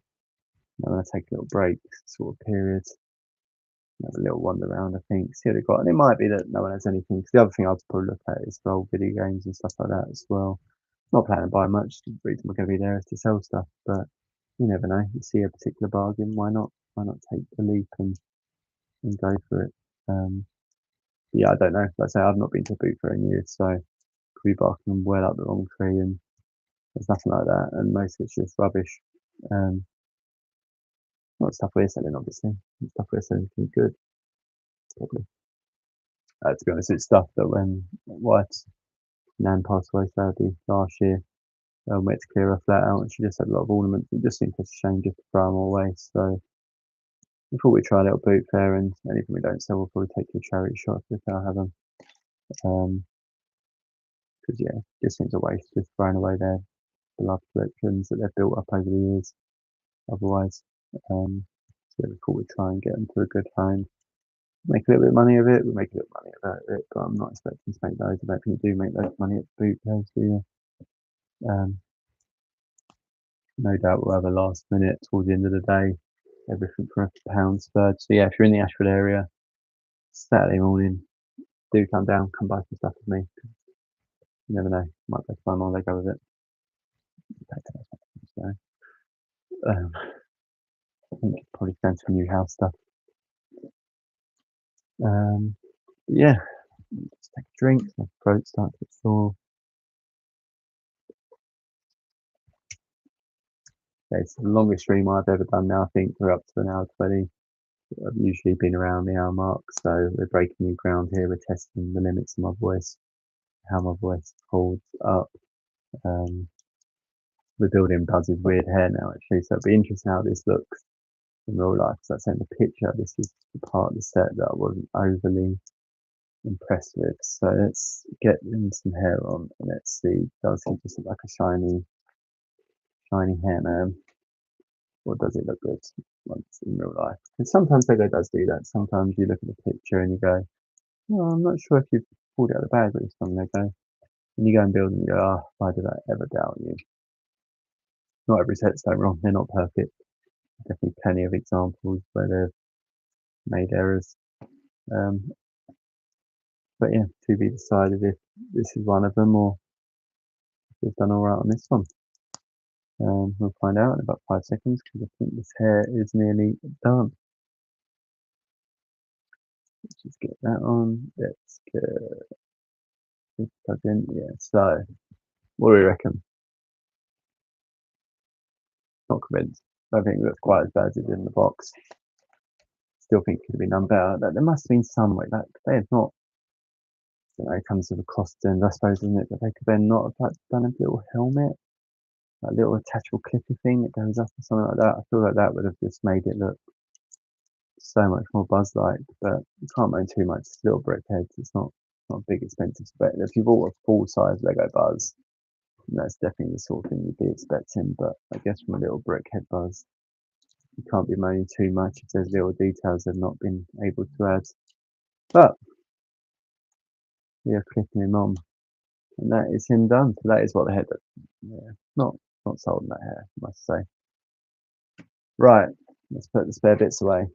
I'm gonna take a little break sort of period, have a little wander around. I think see what they've got, and it might be that no one has anything. Cause the other thing I'd probably look at is for old video games and stuff like that as well. Not planning to buy much. The reason we're going to be there is to sell stuff, but you never know. You see a particular bargain, why not? Why not take the leap and go for it? Yeah, I don't know. Like I say, I've not been to a boot fair in years, so could be barking well up the wrong tree, and there's nothing like that, and most of it's just rubbish. Not stuff we're selling, obviously. Stuff we're selling is good, probably. To be honest, it's stuff that when wife's nan passed away sadly last year, we had to clear her flat out, and she just had a lot of ornaments. It just seemed such a shame just to throw them all away. So we thought we'd try a little boot fair, and anything we don't sell, we'll probably take to a charity shop if I have them. Because yeah, it just seems a waste just throwing away their beloved collections that they've built up over the years. Otherwise, so we thought we'd try and get them to a good home, make a little bit of money of it. We make a little money about it, but I'm not expecting to make loads. I don't think you do make loads of money at boot fairs, do you? No doubt we'll have a last minute towards the end of the day, everything for £1 third. So yeah, if you're in the Ashford area, Saturday morning, do come down, come buy some stuff with me. You never know, might go find more Lego with it. So, I think it's probably going to new house stuff. Yeah, just take a drink, my throat starts to sore. It's the longest stream I've ever done now. I think we're up to an hour 20. I've usually been around the hour mark, so we're breaking new ground here. We're testing the limits of my voice, how my voice holds up. We're building Buzz's weird hair now, actually, so it'll be interesting how this looks in real life. So that's in the picture. This is the part of the set that I wasn't overly impressed with. So let's get in some hair on and let's see. Does he just look like a shiny hair man? Or does it look good once in real life? And sometimes Lego does do that. Sometimes you look at the picture and you go, "Oh, I'm not sure if you've pulled out the bag with this one, Lego." And you go and build and you go, "Oh, why did I ever doubt you?" Not every set's so wrong. They're not perfect. Definitely plenty of examples where they've made errors. But yeah, to be decided if this is one of them or if we've done all right on this one. We'll find out in about 5 seconds because I think this hair is nearly done. Let's just get that on. Let's get this plugged in. Yeah, so what do we reckon? Not convinced. I don't think it looks quite as bad as it did in the box. Still think it could have been done better. There must have been some way that they've not, you know, it comes with a cost, and I suppose, isn't it, that they could then not have like done a little helmet, that little attachable clippy thing that goes up or something like that. I feel like that would have just made it look so much more Buzz-like, but you can't moan too much. It's little Brickheadz. It's not a big expensive spec. If you bought a full-size Lego Buzz, that's definitely the sort of thing you'd be expecting. But I guess from a little Brickhead Buzz, you can't be moaning too much if there's little details they've not been able to add. But we are clipping him on, and that is him done. So that is what the head. Yeah, not sold in that hair, I must say. Right, let's put the spare bits away.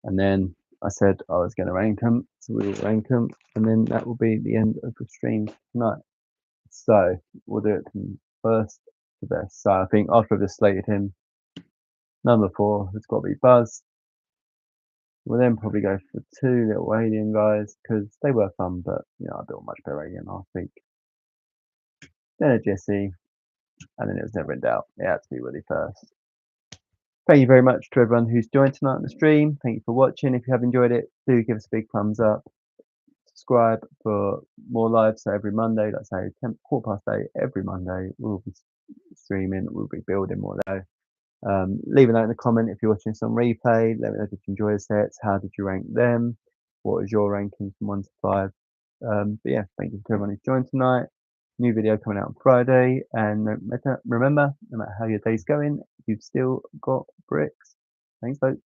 And then I said I was going to rank them, so we will rank them, and then that will be the end of the stream tonight. So we'll do it from first to best. So I think after I've just slated him, number 4 has got to be Buzz. We'll then probably go for 2 little alien guys because they were fun, but you know, I built a much better alien, I think. Then a Jesse, and then it was never in doubt. It had to be Willy first. Thank you very much to everyone who's joined tonight on the stream. Thank you for watching. If you have enjoyed it, do give us a big thumbs up. Subscribe for more lives. So every Monday, let's say 8:15 every Monday, we'll be streaming. We'll be building more though. Leave a note in the comment if you're watching this on replay. Let me know if you enjoy the sets. How did you rank them? What is your ranking from 1 to 5? But yeah, thank you to everyone who's joined tonight. New video coming out on Friday. And remember, no matter how your day's going, you've still got bricks. Thanks, folks.